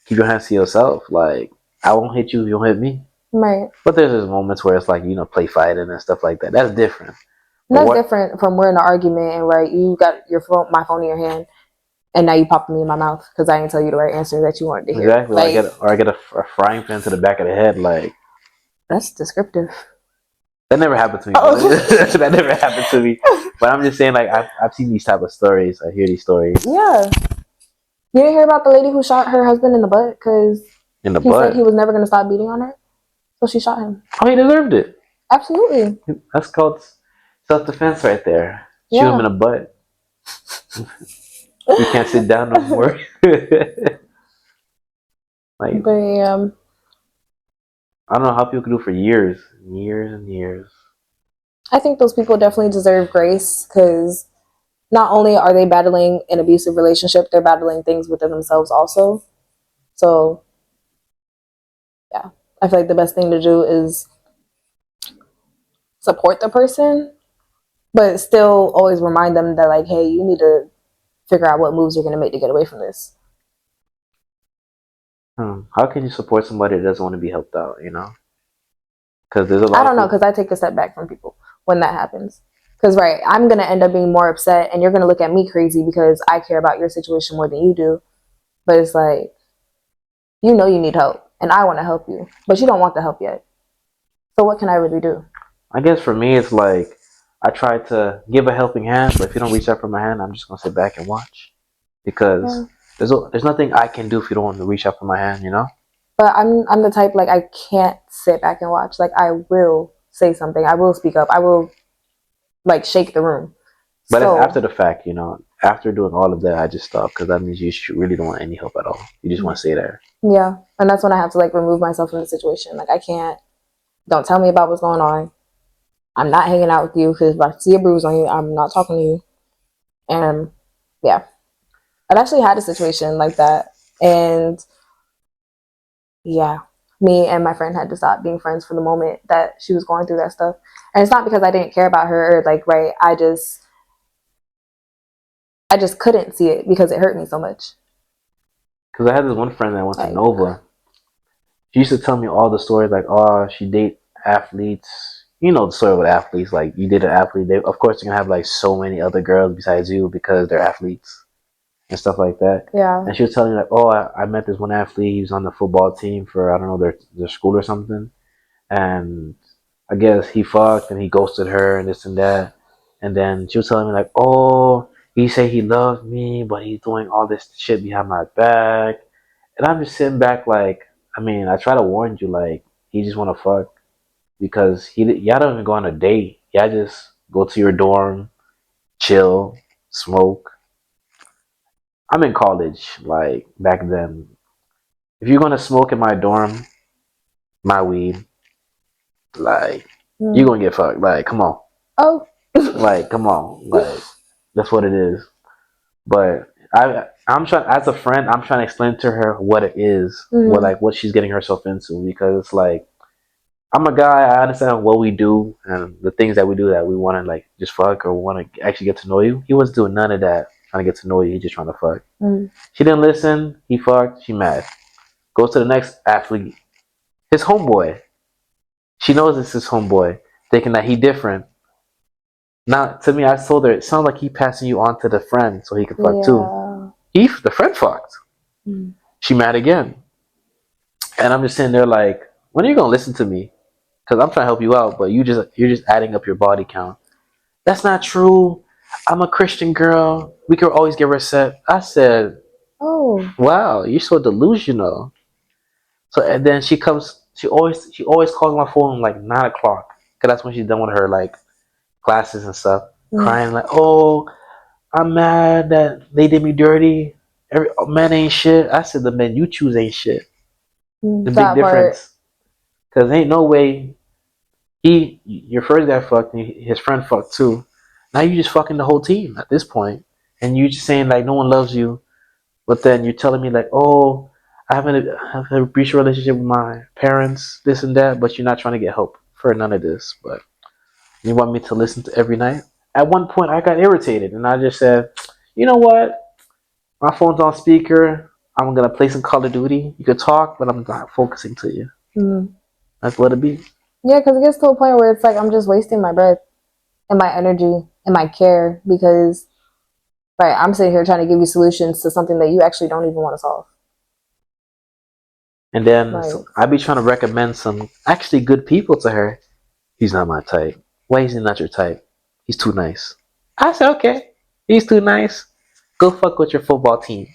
Speaker 1: Keep your hands to yourself. Like, I won't hit you if you don't hit me.
Speaker 2: Right.
Speaker 1: But there's those moments where it's like, play fighting and stuff like that. That's different.
Speaker 2: That's different from we're in an argument and you got my phone in your hand, and now you popping me in my mouth because I didn't tell you the right answer that you wanted to hear.
Speaker 1: Exactly. I get a frying pan to the back of the head. Like,
Speaker 2: that's descriptive.
Speaker 1: That never happened to me. That never happened to me. But I'm just saying, like, I've seen these type of stories. I hear these stories.
Speaker 2: Yeah. You didn't hear about the lady who shot her husband in the butt because he said he was never going to stop beating on her? So she shot him.
Speaker 1: Oh, he deserved it.
Speaker 2: Absolutely.
Speaker 1: That's called self-defense right there. Shoot him in the butt. You can't sit down no more. Like, I don't know how people can do it for years, years and years.
Speaker 2: I think those people definitely deserve grace because not only are they battling an abusive relationship, they're battling things within themselves also. So, yeah, I feel like the best thing to do is support the person, but still always remind them that, like, hey, you need to figure out what moves you're going to make to get away from this.
Speaker 1: How can you support somebody that doesn't want to be helped out, Because there's a lot.
Speaker 2: I don't know, because I take a step back from people when that happens. Because, I'm going to end up being more upset, and you're going to look at me crazy because I care about your situation more than you do. But it's like, you need help, and I want to help you, but you don't want the help yet. So what can I really do?
Speaker 1: I guess for me, it's like, I try to give a helping hand, but if you don't reach out for my hand, I'm just going to sit back and watch. Because there's nothing I can do if you don't want to reach out for my hand,
Speaker 2: But I'm the type, like, I can't sit back and watch. Like, I will say something. I will speak up. I will, like, shake the room.
Speaker 1: But it's
Speaker 2: So
Speaker 1: after the fact, after doing all of that, I just stopped because that means you really don't want any help at all. You just want to stay there.
Speaker 2: yeah, and that's when I have to, like, remove myself from the situation. Like, I can't. Don't tell me about what's going on. I'm not hanging out with you because if I see a bruise on you, I'm not talking to you. And yeah, I've actually had a situation like that, and yeah, me and my friend had to stop being friends for the moment that she was going through that stuff. And it's not because I didn't care about her or, like, right. I just couldn't see it because it hurt me so much.
Speaker 1: Because I had this one friend that went to
Speaker 2: Like,
Speaker 1: Nova. She used to tell me all the stories, like, oh, she date athletes. You know the story with athletes. Like, you date an athlete, they of course they're gonna have like so many other girls besides you because they're athletes and stuff like that.
Speaker 2: yeah.
Speaker 1: And she was telling me like, oh, I met this one athlete. He was on the football team for I don't know their school or something, and I guess he fucked and he ghosted her and this and that. And then she was telling me like, oh, he said he loved me, but he's doing all this shit behind my back. And I'm just sitting back like, I mean, I try to warn you like, he just want to fuck because y'all don't even go on a date. Y'all just go to your dorm, chill, smoke. I'm in college, like back then. If you're gonna smoke in my dorm, my weed, like you're gonna get fucked. Like, come on.
Speaker 2: Oh.
Speaker 1: Like, come on. Like, that's what it is. But I'm trying as a friend, I'm trying to explain to her what it is, what she's getting herself into because it's like I'm a guy, I understand what we do and the things that we do that we wanna like just fuck or wanna actually get to know you. He wasn't doing none of that trying to get to know you, he just trying to fuck. She didn't listen, he fucked, she mad. Goes to the next athlete. His homeboy. She knows it's his homeboy, thinking that he different. Now, to me, I told her it sounds like he passing you on to the friend so he can fuck too. The friend fucked. She mad again, and I'm just sitting there like, when are you gonna listen to me? Because I'm trying to help you out, but you're just adding up your body count. That's not true. I'm a Christian girl. We could always get reset. I said,
Speaker 2: oh,
Speaker 1: wow, you're so delusional. So and then she comes. She always calls my phone like 9 o'clock, because that's when she's done with her like classes and stuff. Crying like, oh, I'm mad that they did me dirty. Every men ain't shit. I said the men you choose ain't shit. The big difference, because ain't no way your first guy fucked and his friend fucked too. Now you just fucking the whole team at this point, and you just saying like no one loves you, but then you're telling me like, oh, I have a breach relationship with my parents, this and that, but you're not trying to get help for none of this. But you want me to listen to every night? At one point, I got irritated, and I just said, you know what? My phone's on speaker. I'm gonna play some Call of Duty. You could talk, but I'm not focusing to you. That's let it be.
Speaker 2: Yeah, because it gets to a point where it's like I'm just wasting my breath and my energy and my care because, right, I'm sitting here trying to give you solutions to something that you actually don't even want to solve.
Speaker 1: And then I be trying to recommend some actually good people to her. He's not my type. Why is he not your type? He's too nice. I said, okay. He's too nice. Go fuck with your football team.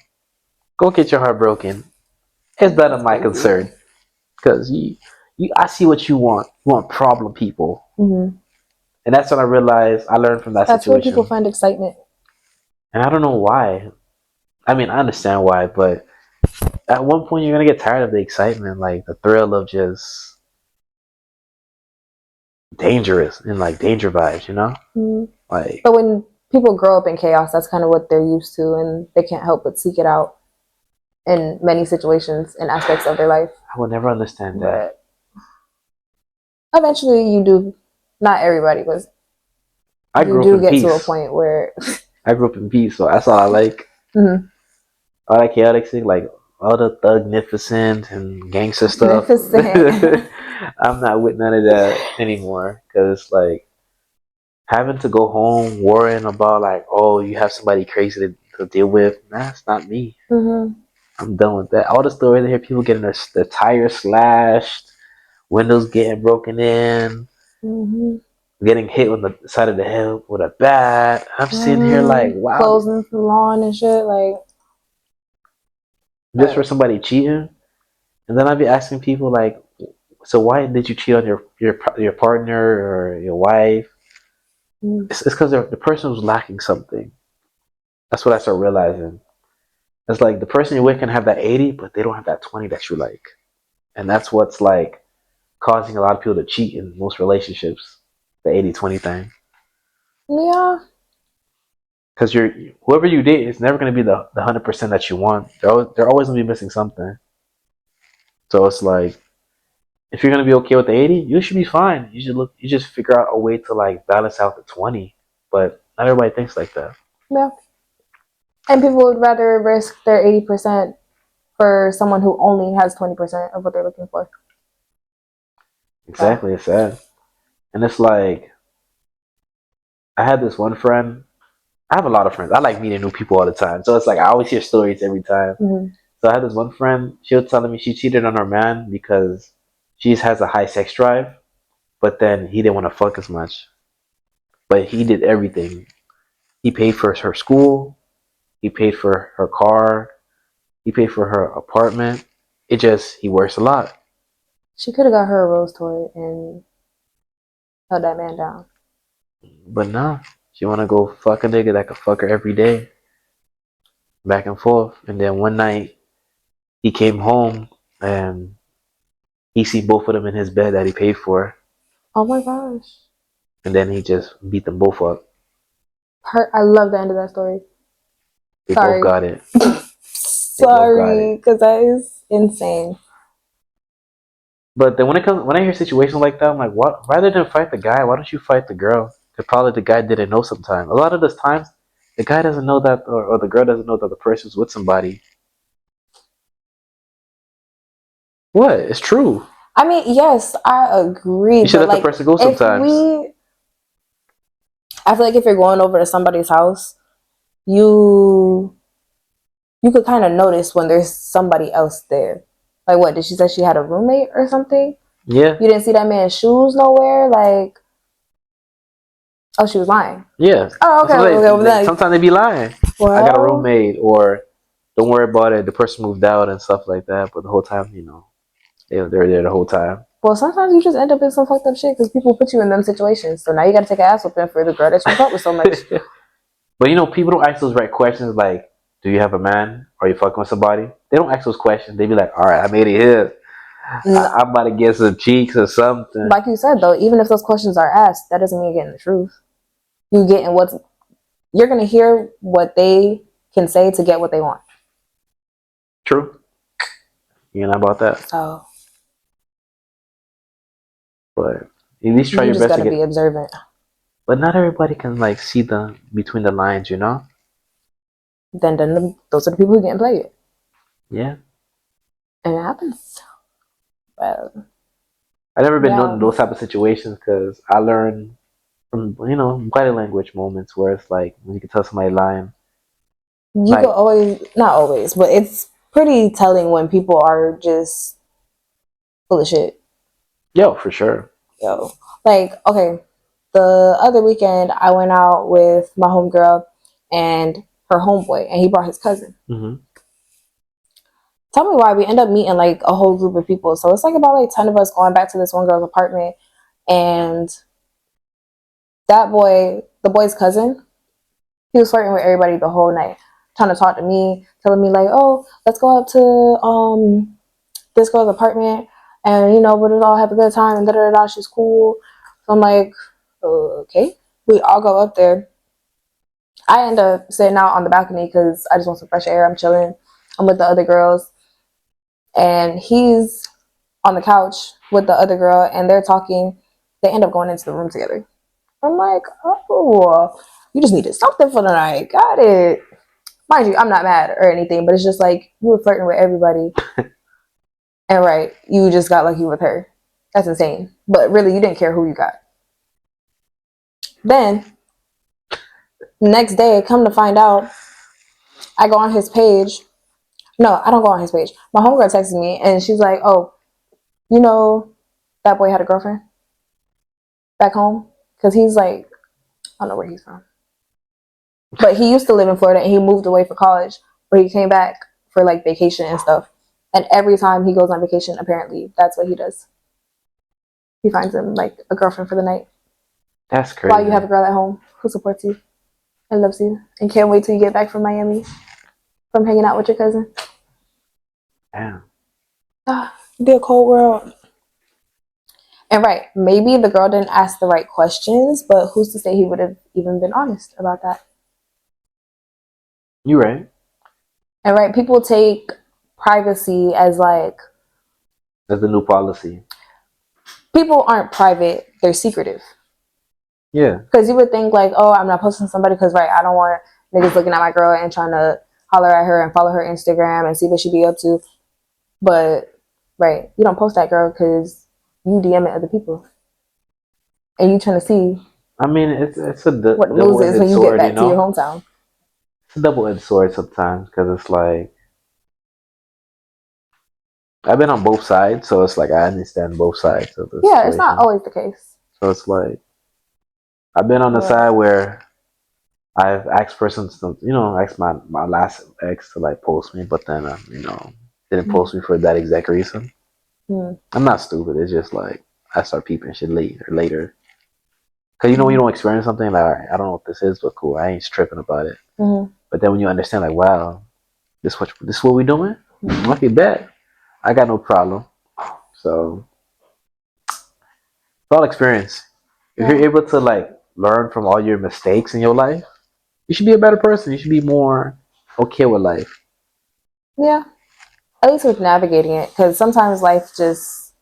Speaker 1: Go get your heart broken. It's none of my concern. Because I see what you want. You want problem people. And that's when I realized I learned from that
Speaker 2: That's
Speaker 1: situation.
Speaker 2: That's where people find excitement.
Speaker 1: And I don't know why. I mean, I understand why, but at one point you're going to get tired of the excitement, like the thrill of just dangerous and like danger vibes, you know? Like,
Speaker 2: but when people grow up in chaos, that's kind of what they're used to, and they can't help but seek it out in many situations and aspects of their life.
Speaker 1: I will never understand that.
Speaker 2: But eventually you do. Not everybody, but
Speaker 1: I grew up in peace.
Speaker 2: To a point where
Speaker 1: I grew up in peace, so that's all I like. All that chaotic thing, like all the thugnificent and gangster stuff. I'm not with none of that anymore, because like having to go home worrying about like, oh, you have somebody crazy to deal with. That's not me. I'm done with that. All the stories I hear, people getting their tires slashed, windows getting broken in, getting hit on the side of the head with a bat. I'm sitting here like, wow.
Speaker 2: Closing the lawn and shit, like
Speaker 1: just for somebody cheating. And then I'd be asking people like, so why did you cheat on your partner or your wife? It's because the person was lacking something. That's what I started realizing. It's like the person you're with can have that 80, but they don't have that 20 that you like. And that's what's like causing a lot of people to cheat in most relationships. The 80-20 thing.
Speaker 2: Yeah.
Speaker 1: Because you're whoever you date is never going to be the 100% that you want. They're always going to be missing something. So it's like if you're going to be okay with the 80, you should be fine. You just figure out a way to like balance out the 20. But not everybody thinks like that.
Speaker 2: Yeah. And people would rather risk their 80% for someone who only has 20% of what they're looking for.
Speaker 1: Exactly, it's sad. And it's like I had this one friend. I have a lot of friends. I like meeting new people all the time. So it's like I always hear stories every time.
Speaker 2: Mm-hmm.
Speaker 1: So I had this one friend. She was telling me she cheated on her man because she has a high sex drive, but then he didn't want to fuck as much. But he did everything. He paid for her school. He paid for her car. He paid for her apartment. He works a lot.
Speaker 2: She could have got her a rose toy and held that man down.
Speaker 1: But no, she want to go fuck a nigga that could fuck her every day, back and forth. And then one night he came home and he seen both of them in his bed that he paid for,
Speaker 2: Oh my gosh.
Speaker 1: and then he just beat them both up.
Speaker 2: I love the end of that story.
Speaker 1: They
Speaker 2: Sorry.
Speaker 1: both got it.
Speaker 2: Sorry, because that is insane.
Speaker 1: But then when I hear situations like that, I'm like, what? Rather than fight the guy, why don't you fight the girl? Because probably the guy didn't know sometimes. A lot of those times, the guy doesn't know that, or the girl doesn't know that the person's with somebody. What? It's true.
Speaker 2: I mean, yes, I agree.
Speaker 1: You should
Speaker 2: But
Speaker 1: let the
Speaker 2: like,
Speaker 1: person go
Speaker 2: if
Speaker 1: sometimes.
Speaker 2: I feel like if you're going over to somebody's house, you could kind of notice when there's somebody else there. Like, what did she say? She had a roommate or something?
Speaker 1: Yeah.
Speaker 2: You didn't see that man's shoes nowhere? Like, oh, she was lying.
Speaker 1: Yeah.
Speaker 2: Oh, okay.
Speaker 1: Sometimes they be lying.
Speaker 2: Well,
Speaker 1: I got a roommate, or don't worry about it. The person moved out and stuff like that. But the whole time, they're there the whole time.
Speaker 2: well, sometimes you just end up in some fucked up shit because people put you in them situations. So now you got to take an ass whooping for the girl that you fuck with so much.
Speaker 1: But people don't ask those right questions like, do you have a man? Are you fucking with somebody? They don't ask those questions. They be like, all right, I made it here. I'm about to get some cheeks or something.
Speaker 2: Like you said, though, even if those questions are asked, that doesn't mean you're getting the truth. You're going to hear what they can say to get what they want.
Speaker 1: True. You know about that.
Speaker 2: So,
Speaker 1: but at least try
Speaker 2: you
Speaker 1: your
Speaker 2: just
Speaker 1: best
Speaker 2: got to be observant.
Speaker 1: But not everybody can like see the between the lines,
Speaker 2: Then those are the people who getting played.
Speaker 1: Yeah.
Speaker 2: And it happens. Well,
Speaker 1: I've never been known in those type of situations because I learned from body language moments where it's like when you can tell somebody lying.
Speaker 2: You could always, not always, but it's pretty telling when people are just full of shit.
Speaker 1: Yo, for sure.
Speaker 2: Yo, like, okay, the other weekend I went out with my homegirl and her homeboy, and he brought his cousin.
Speaker 1: Mm-hmm.
Speaker 2: Tell me why we end up meeting like a whole group of people. So it's like about like 10 of us going back to this one girl's apartment, and that boy, the boy's cousin, he was flirting with everybody the whole night, trying to talk to me, telling me like, oh, let's go up to this girl's apartment and we'll just all have a good time and da da da. She's cool. So I'm like, okay. We all go up there. I end up sitting out on the balcony because I just want some fresh air. I'm chilling. I'm with the other girls, and he's on the couch with the other girl, and they're talking. They end up going into the room together. I'm like, oh, you just needed something for the night. Got it. Mind you, I'm not mad or anything, but it's just like you were flirting with everybody. And right, you just got lucky with her. That's insane. But really, you didn't care who you got. Then, next day, come to find out, I go on his page. No, I don't go on his page. My homegirl texted me, and she's like, oh, that boy had a girlfriend back home? Because he's like, I don't know where he's from. But he used to live in Florida, and he moved away for college. But he came back for like vacation and stuff. And every time he goes on vacation, apparently that's what he does. He finds him like a girlfriend for the night.
Speaker 1: That's crazy.
Speaker 2: While you have a girl at home who supports you and loves you and can't wait till you get back from Miami from hanging out with your cousin.
Speaker 1: Damn.
Speaker 2: It'd be a cold world. And right, maybe the girl didn't ask the right questions, but who's to say he would have even been honest about that?
Speaker 1: You right.
Speaker 2: And right, people take privacy as like,
Speaker 1: that's the new policy.
Speaker 2: People aren't private, they're secretive.
Speaker 1: Yeah.
Speaker 2: Because you would think like, oh, I'm not posting somebody because right, I don't want niggas looking at my girl and trying to holler at her and follow her Instagram and see what she be up to. But right, you don't post that girl because you DM it other people, and you trying to see.
Speaker 1: I mean, it's a
Speaker 2: what the news is when you get back to your hometown.
Speaker 1: It's a double-edged sword sometimes because it's like I've been on both sides, so it's like I understand both sides of the situation.
Speaker 2: It's not always the case.
Speaker 1: So it's like I've been on the side where I've asked persons to, asked my last ex to like post me, but then didn't post me for that exact reason. I'm not stupid. It's just like I start peeping shit later. Cause when you don't experience something, like, all right, I don't know what this is, but cool, I ain't tripping about it. But then when you understand, like, wow, this what we doing? Okay, bet. I got no problem. So it's all experience. If you're able to like learn from all your mistakes in your life, you should be a better person. You should be more okay with life.
Speaker 2: Yeah, at least with navigating it, because sometimes life just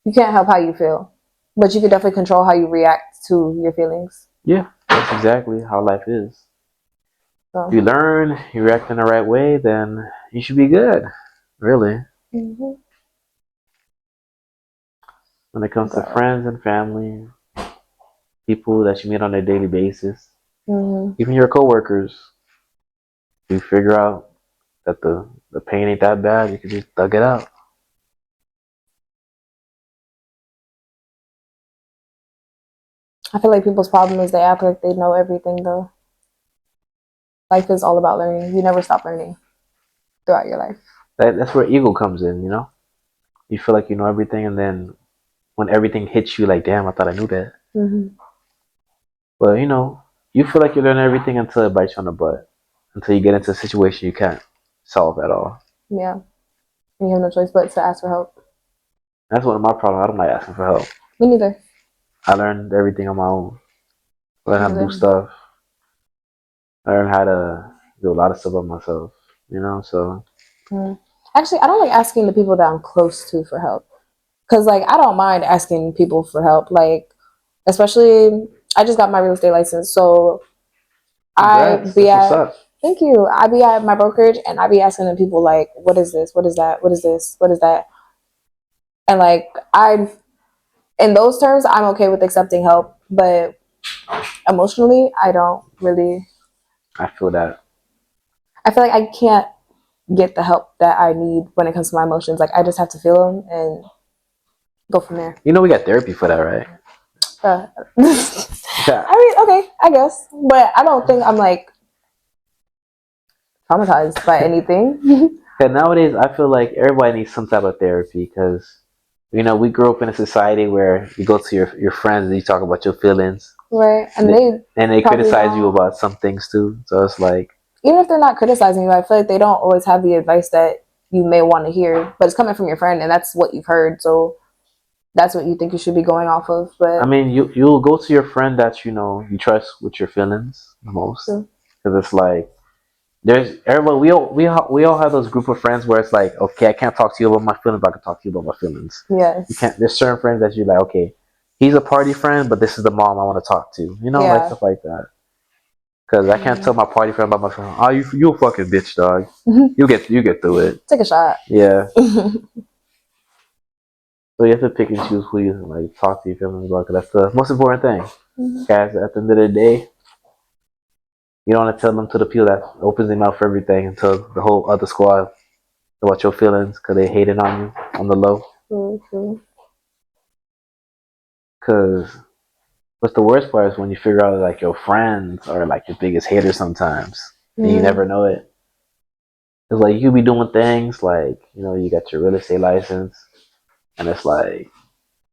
Speaker 2: you can't help how you feel, but you can definitely control how you react to your feelings.
Speaker 1: Yeah, that's exactly how life is. So if you learn, you react in the right way, then you should be good. Really. When it comes to friends and family, people that you meet on a daily basis, even your coworkers, you figure out that the pain ain't that bad, you can just thug it out.
Speaker 2: I feel like people's problem is they act like they know everything, though. Life is all about learning. You never stop learning throughout your life.
Speaker 1: That's where ego comes in, You feel like you know everything, and then when everything hits you, like, damn, I thought I knew that. But, you feel like you learn everything until it bites you on the butt. Until you get into a situation you can't solve at all.
Speaker 2: Yeah. And you have no choice but to ask for help.
Speaker 1: That's one of my problems. I don't like asking for help.
Speaker 2: Me neither.
Speaker 1: I learned everything on my own. Learn how to do stuff. Learn how to do a lot of stuff by myself. So.
Speaker 2: Actually, I don't like asking the people that I'm close to for help. Because, like, I don't mind asking people for help. Like, especially, I just got my real estate license. So,
Speaker 1: Congrats.
Speaker 2: Thank you. I be at my brokerage and I be asking the people, like, what is this? What is that? What is this? What is that? And, like, in those terms, I'm okay with accepting help. But emotionally, I don't really.
Speaker 1: I feel that.
Speaker 2: I feel like I can't get the help that I need when it comes to my emotions. Like, I just have to feel them and go from there.
Speaker 1: We got therapy for that, right?
Speaker 2: I mean, okay, I guess. But I don't think I'm, like, traumatized by anything.
Speaker 1: Yeah, nowadays, I feel like everybody needs some type of therapy because, we grew up in a society where you go to your friends and you talk about your feelings.
Speaker 2: Right. And
Speaker 1: they criticize you about some things too. So it's like,
Speaker 2: even if they're not criticizing you, I feel like they don't always have the advice that you may want to hear, but it's coming from your friend and that's what you've heard. So that's what you think you should be going off of. But
Speaker 1: I mean, you'll go to your friend that you trust with your feelings the most, because it's like there's everybody. We all have those group of friends where it's like, okay, I can't talk to you about my feelings, but I can talk to you about my feelings.
Speaker 2: Yes.
Speaker 1: You can't. There's certain friends that you're like, okay, he's a party friend, but this is the mom I want to talk to. Like stuff like that. Because I can't tell my party friend about my friend. Oh, you a fucking bitch, dog. You get through it.
Speaker 2: Take a shot.
Speaker 1: Yeah. So you have to pick and choose who you like talk to your feelings about, because that's the most important thing. Guys, at the end of the day, you don't want to tell them to the people that opens their mouth for everything and tell the whole other squad about your feelings because they hating on you on the low. Because what's the worst part is when you figure out like your friends are like your biggest haters sometimes, and you never know it. It's like you be doing things like, you know, you got your real estate license, and it's like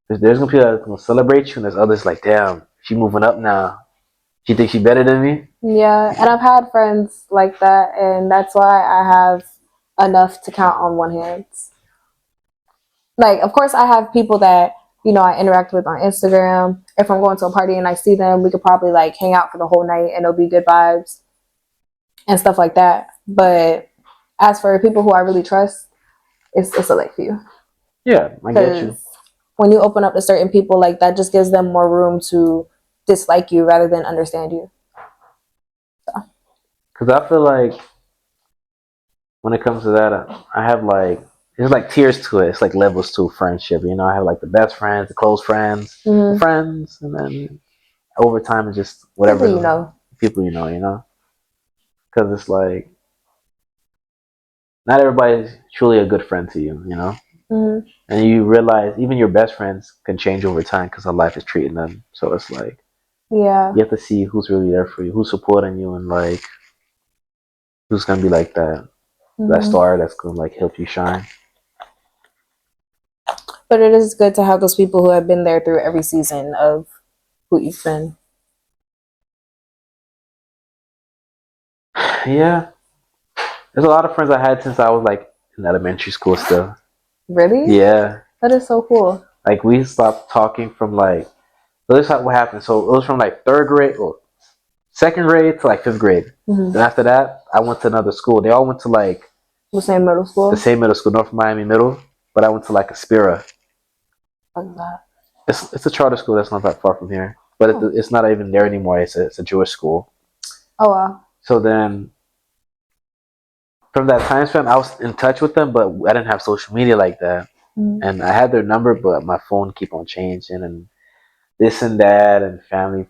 Speaker 1: there's gonna be people that gonna celebrate you, and there's others like, damn, she moving up now. She thinks she better than me.
Speaker 2: Yeah, and I've had friends like that, and that's why I have enough to count on one hand. Like, of course, I have people that I interact with on Instagram. If I'm going to a party and I see them, we could probably like hang out for the whole night, and it'll be good vibes and stuff like that. But as for people who I really trust, it's a select few.
Speaker 1: Yeah, I get you.
Speaker 2: Because when you open up to certain people, like that just gives them more room to dislike you rather than understand you. So.
Speaker 1: Because I feel like when it comes to that, I have like there's like tiers to it. It's like levels to friendship. You know, I have like the best friends, the close friends, the friends, and then over time it's just whatever people you know. You know, because it's like not everybody's truly a good friend to you. You know, and you realize even your best friends can change over time because how life is treating them. So it's like you have to see who's really there for you, who's supporting you, and like who's gonna be like that star that's gonna like help you shine.
Speaker 2: But it is good to have those people who have been there through every season of who you've been.
Speaker 1: Yeah, there's a lot of friends I had since I was like in elementary school still.
Speaker 2: Really?
Speaker 1: Yeah.
Speaker 2: That is so cool.
Speaker 1: Like we stopped talking from like so this is what happened. So it was from like third grade or second grade to like fifth grade. Then after that, I went to another school. They all went to like
Speaker 2: the same middle school.
Speaker 1: The same middle school, North Miami Middle. But I went to like Aspira.
Speaker 2: What's that?
Speaker 1: It's a charter school that's not that far from here, but it's not even there anymore. It's a Jewish school.
Speaker 2: Oh wow.
Speaker 1: So then from that time span, I was in touch with them, but I didn't have social media like that. And I had their number, but my phone keep on changing and this and that, and family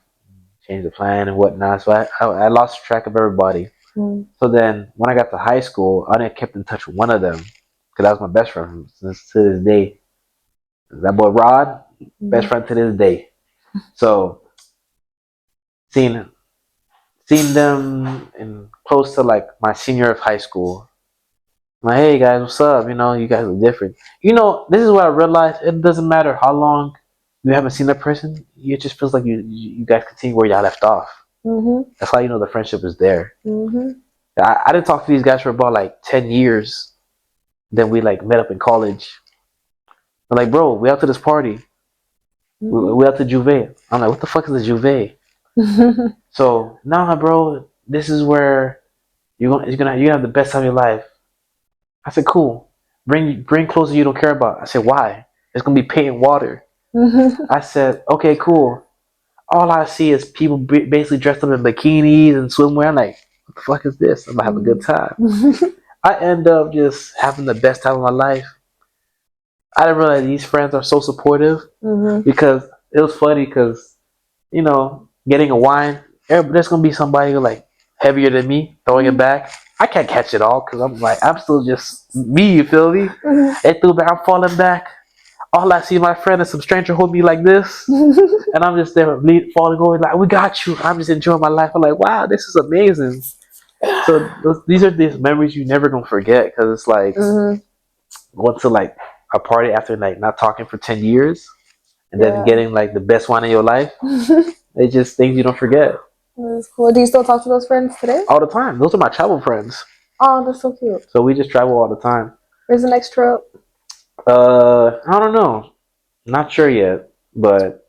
Speaker 1: changed the plan and whatnot. So I lost track of everybody. So then when I got to high school, I only kept in touch with one of them because that was my best friend since to this day. That boy Rod, best friend to this day. So seeing them in close to like my senior of high school. I'm like, hey guys, what's up? You know, you guys are different. You know, this is what I realized. It doesn't matter how long you haven't seen that person. It just feels like you guys continue where y'all left off. That's how you know the friendship is there. I didn't talk to these guys for about like 10 years. Then we like met up in college. I'm like, bro, we out to this party. We out to Juve. I'm like, what the fuck is a Juve? So, nah, bro, this is where you're gonna have the best time of your life. I said, cool. Bring clothes you don't care about. I said, why? It's gonna be paint and water. I said, okay, cool. All I see is people basically dressed up in bikinis and swimwear. I'm like, what the fuck is this? I'm gonna have a good time. I end up just having the best time of my life. I didn't realize these friends are so supportive because it was funny because, you know, getting a wine, there's going to be somebody like heavier than me throwing it back. I can't catch it all because I'm still just me, you feel me? They threw back, I'm falling back. All I see my friend is some stranger hold me like this. And I'm just there falling over like, we got you. I'm just enjoying my life. I'm like, wow, this is amazing. So these are these memories you never going to forget because it's like going to like a party after like not talking for 10 years and then getting like the best one in your life. It's just things you don't forget.
Speaker 2: That's cool. Do you still talk to those friends today?
Speaker 1: All the time. Those are my travel friends.
Speaker 2: Oh, that's so cute.
Speaker 1: So we just travel all the time.
Speaker 2: Where's the next trip?
Speaker 1: I don't know. Not sure yet, but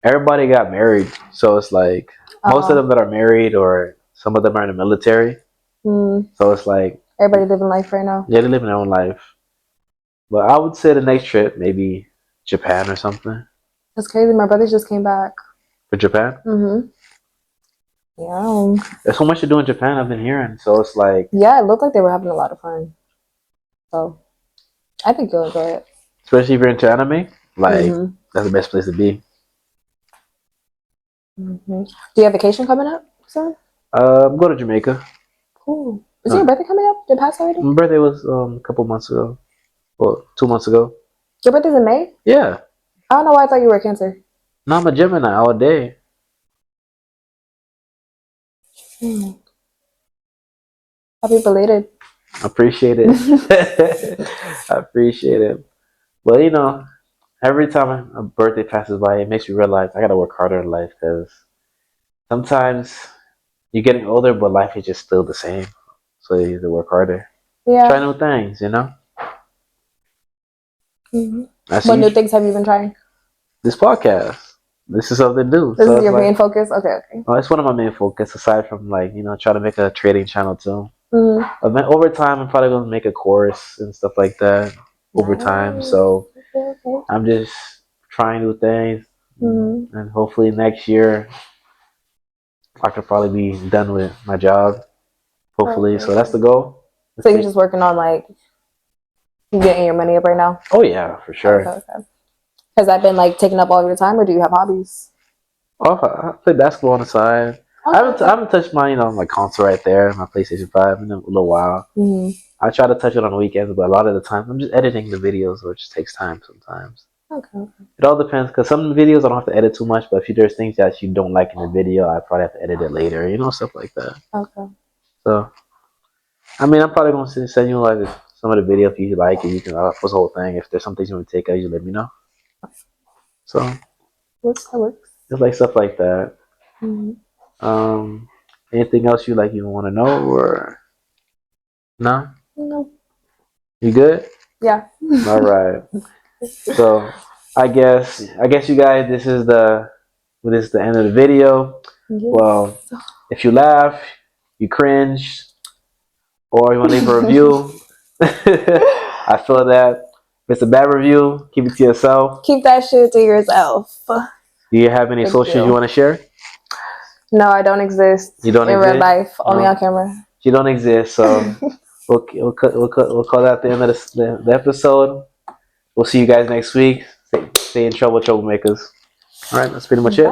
Speaker 1: everybody got married. So it's like most of them that are married or some of them are in the military. So it's like
Speaker 2: everybody living life right now.
Speaker 1: Yeah, they live their own life. But I would say the next trip, maybe Japan or something.
Speaker 2: That's crazy. My brothers just came back.
Speaker 1: For Japan?
Speaker 2: Yeah.
Speaker 1: There's so much to do in Japan, I've been hearing. So it's like...
Speaker 2: Yeah, it looked like they were having a lot of fun. So, I think you'll enjoy it.
Speaker 1: Especially if you're into anime. Like, that's the best place to be.
Speaker 2: Do you have vacation coming up soon?
Speaker 1: I'm going to Jamaica.
Speaker 2: Cool. Is your birthday coming up? Did it pass already?
Speaker 1: My birthday was a couple months ago. Well, 2 months ago.
Speaker 2: Your birthday's in May?
Speaker 1: Yeah.
Speaker 2: I don't know why I thought you were a Cancer.
Speaker 1: No, I'm a Gemini all day.
Speaker 2: Happy belated.
Speaker 1: I appreciate it. I appreciate it. But you know, every time a birthday passes by, it makes me realize I gotta work harder in life because sometimes you're getting older, but life is just still the same. So you have to work harder. Try
Speaker 2: Yeah.
Speaker 1: new things, you know?
Speaker 2: Hmm.
Speaker 1: I
Speaker 2: What
Speaker 1: see
Speaker 2: new
Speaker 1: you,
Speaker 2: things have you been trying?
Speaker 1: this podcast. This is something new.
Speaker 2: This
Speaker 1: So
Speaker 2: is
Speaker 1: it's
Speaker 2: your
Speaker 1: like,
Speaker 2: main focus? Okay, okay.
Speaker 1: oh, it's one of my main focus aside from like, you know, trying to make a trading channel too.
Speaker 2: Mm.
Speaker 1: But then over time, I'm probably going to make a course and stuff like that over time.
Speaker 2: Nice.
Speaker 1: So
Speaker 2: Okay, okay.
Speaker 1: I'm just trying new things.
Speaker 2: Mm.
Speaker 1: And hopefully next year, I could probably be done with my job. Hopefully.
Speaker 2: Okay,
Speaker 1: So that's the
Speaker 2: okay.
Speaker 1: goal.
Speaker 2: So you're just working on like getting your money up right now?
Speaker 1: Oh, yeah, for
Speaker 2: Okay,
Speaker 1: sure.
Speaker 2: okay. Has that been like taking up all of your time, or do you have hobbies?
Speaker 1: Oh, I play basketball on the side.
Speaker 2: Okay,
Speaker 1: I
Speaker 2: okay.
Speaker 1: haven't touched my, you know, my console right there, my PlayStation 5 in a little while.
Speaker 2: Mm-hmm.
Speaker 1: I try to touch it on the weekends, but a lot of the time I'm just editing the videos, which takes time sometimes.
Speaker 2: Okay, okay.
Speaker 1: It all depends, because some videos I don't have to edit too much, but if there's things that you don't like in the video, I probably have to edit it later, you know, stuff like that.
Speaker 2: Okay.
Speaker 1: So, I mean, I'm probably going to send you like some of the video if you like it. You can post the whole thing. If there's some things you want to take out, you let me know. So,
Speaker 2: Works, that works.
Speaker 1: just like stuff like that.
Speaker 2: Mm-hmm.
Speaker 1: Um, anything else you want to know or no?
Speaker 2: No.
Speaker 1: You good?
Speaker 2: Yeah.
Speaker 1: All right. So I guess you guys, this is the end of the video.
Speaker 2: Yes.
Speaker 1: Well, if you laugh, you cringe, or you want to leave a review, I feel that if it's a bad review, keep it to yourself.
Speaker 2: Keep that shit to yourself.
Speaker 1: Do you have any
Speaker 2: Thank
Speaker 1: socials you want to share?
Speaker 2: No, I don't exist
Speaker 1: You don't
Speaker 2: in real
Speaker 1: exist.
Speaker 2: life, only on camera.
Speaker 1: You don't exist. So we'll call that the end of the episode. We'll see you guys next week. Stay in trouble, troublemakers. All right, that's pretty much it.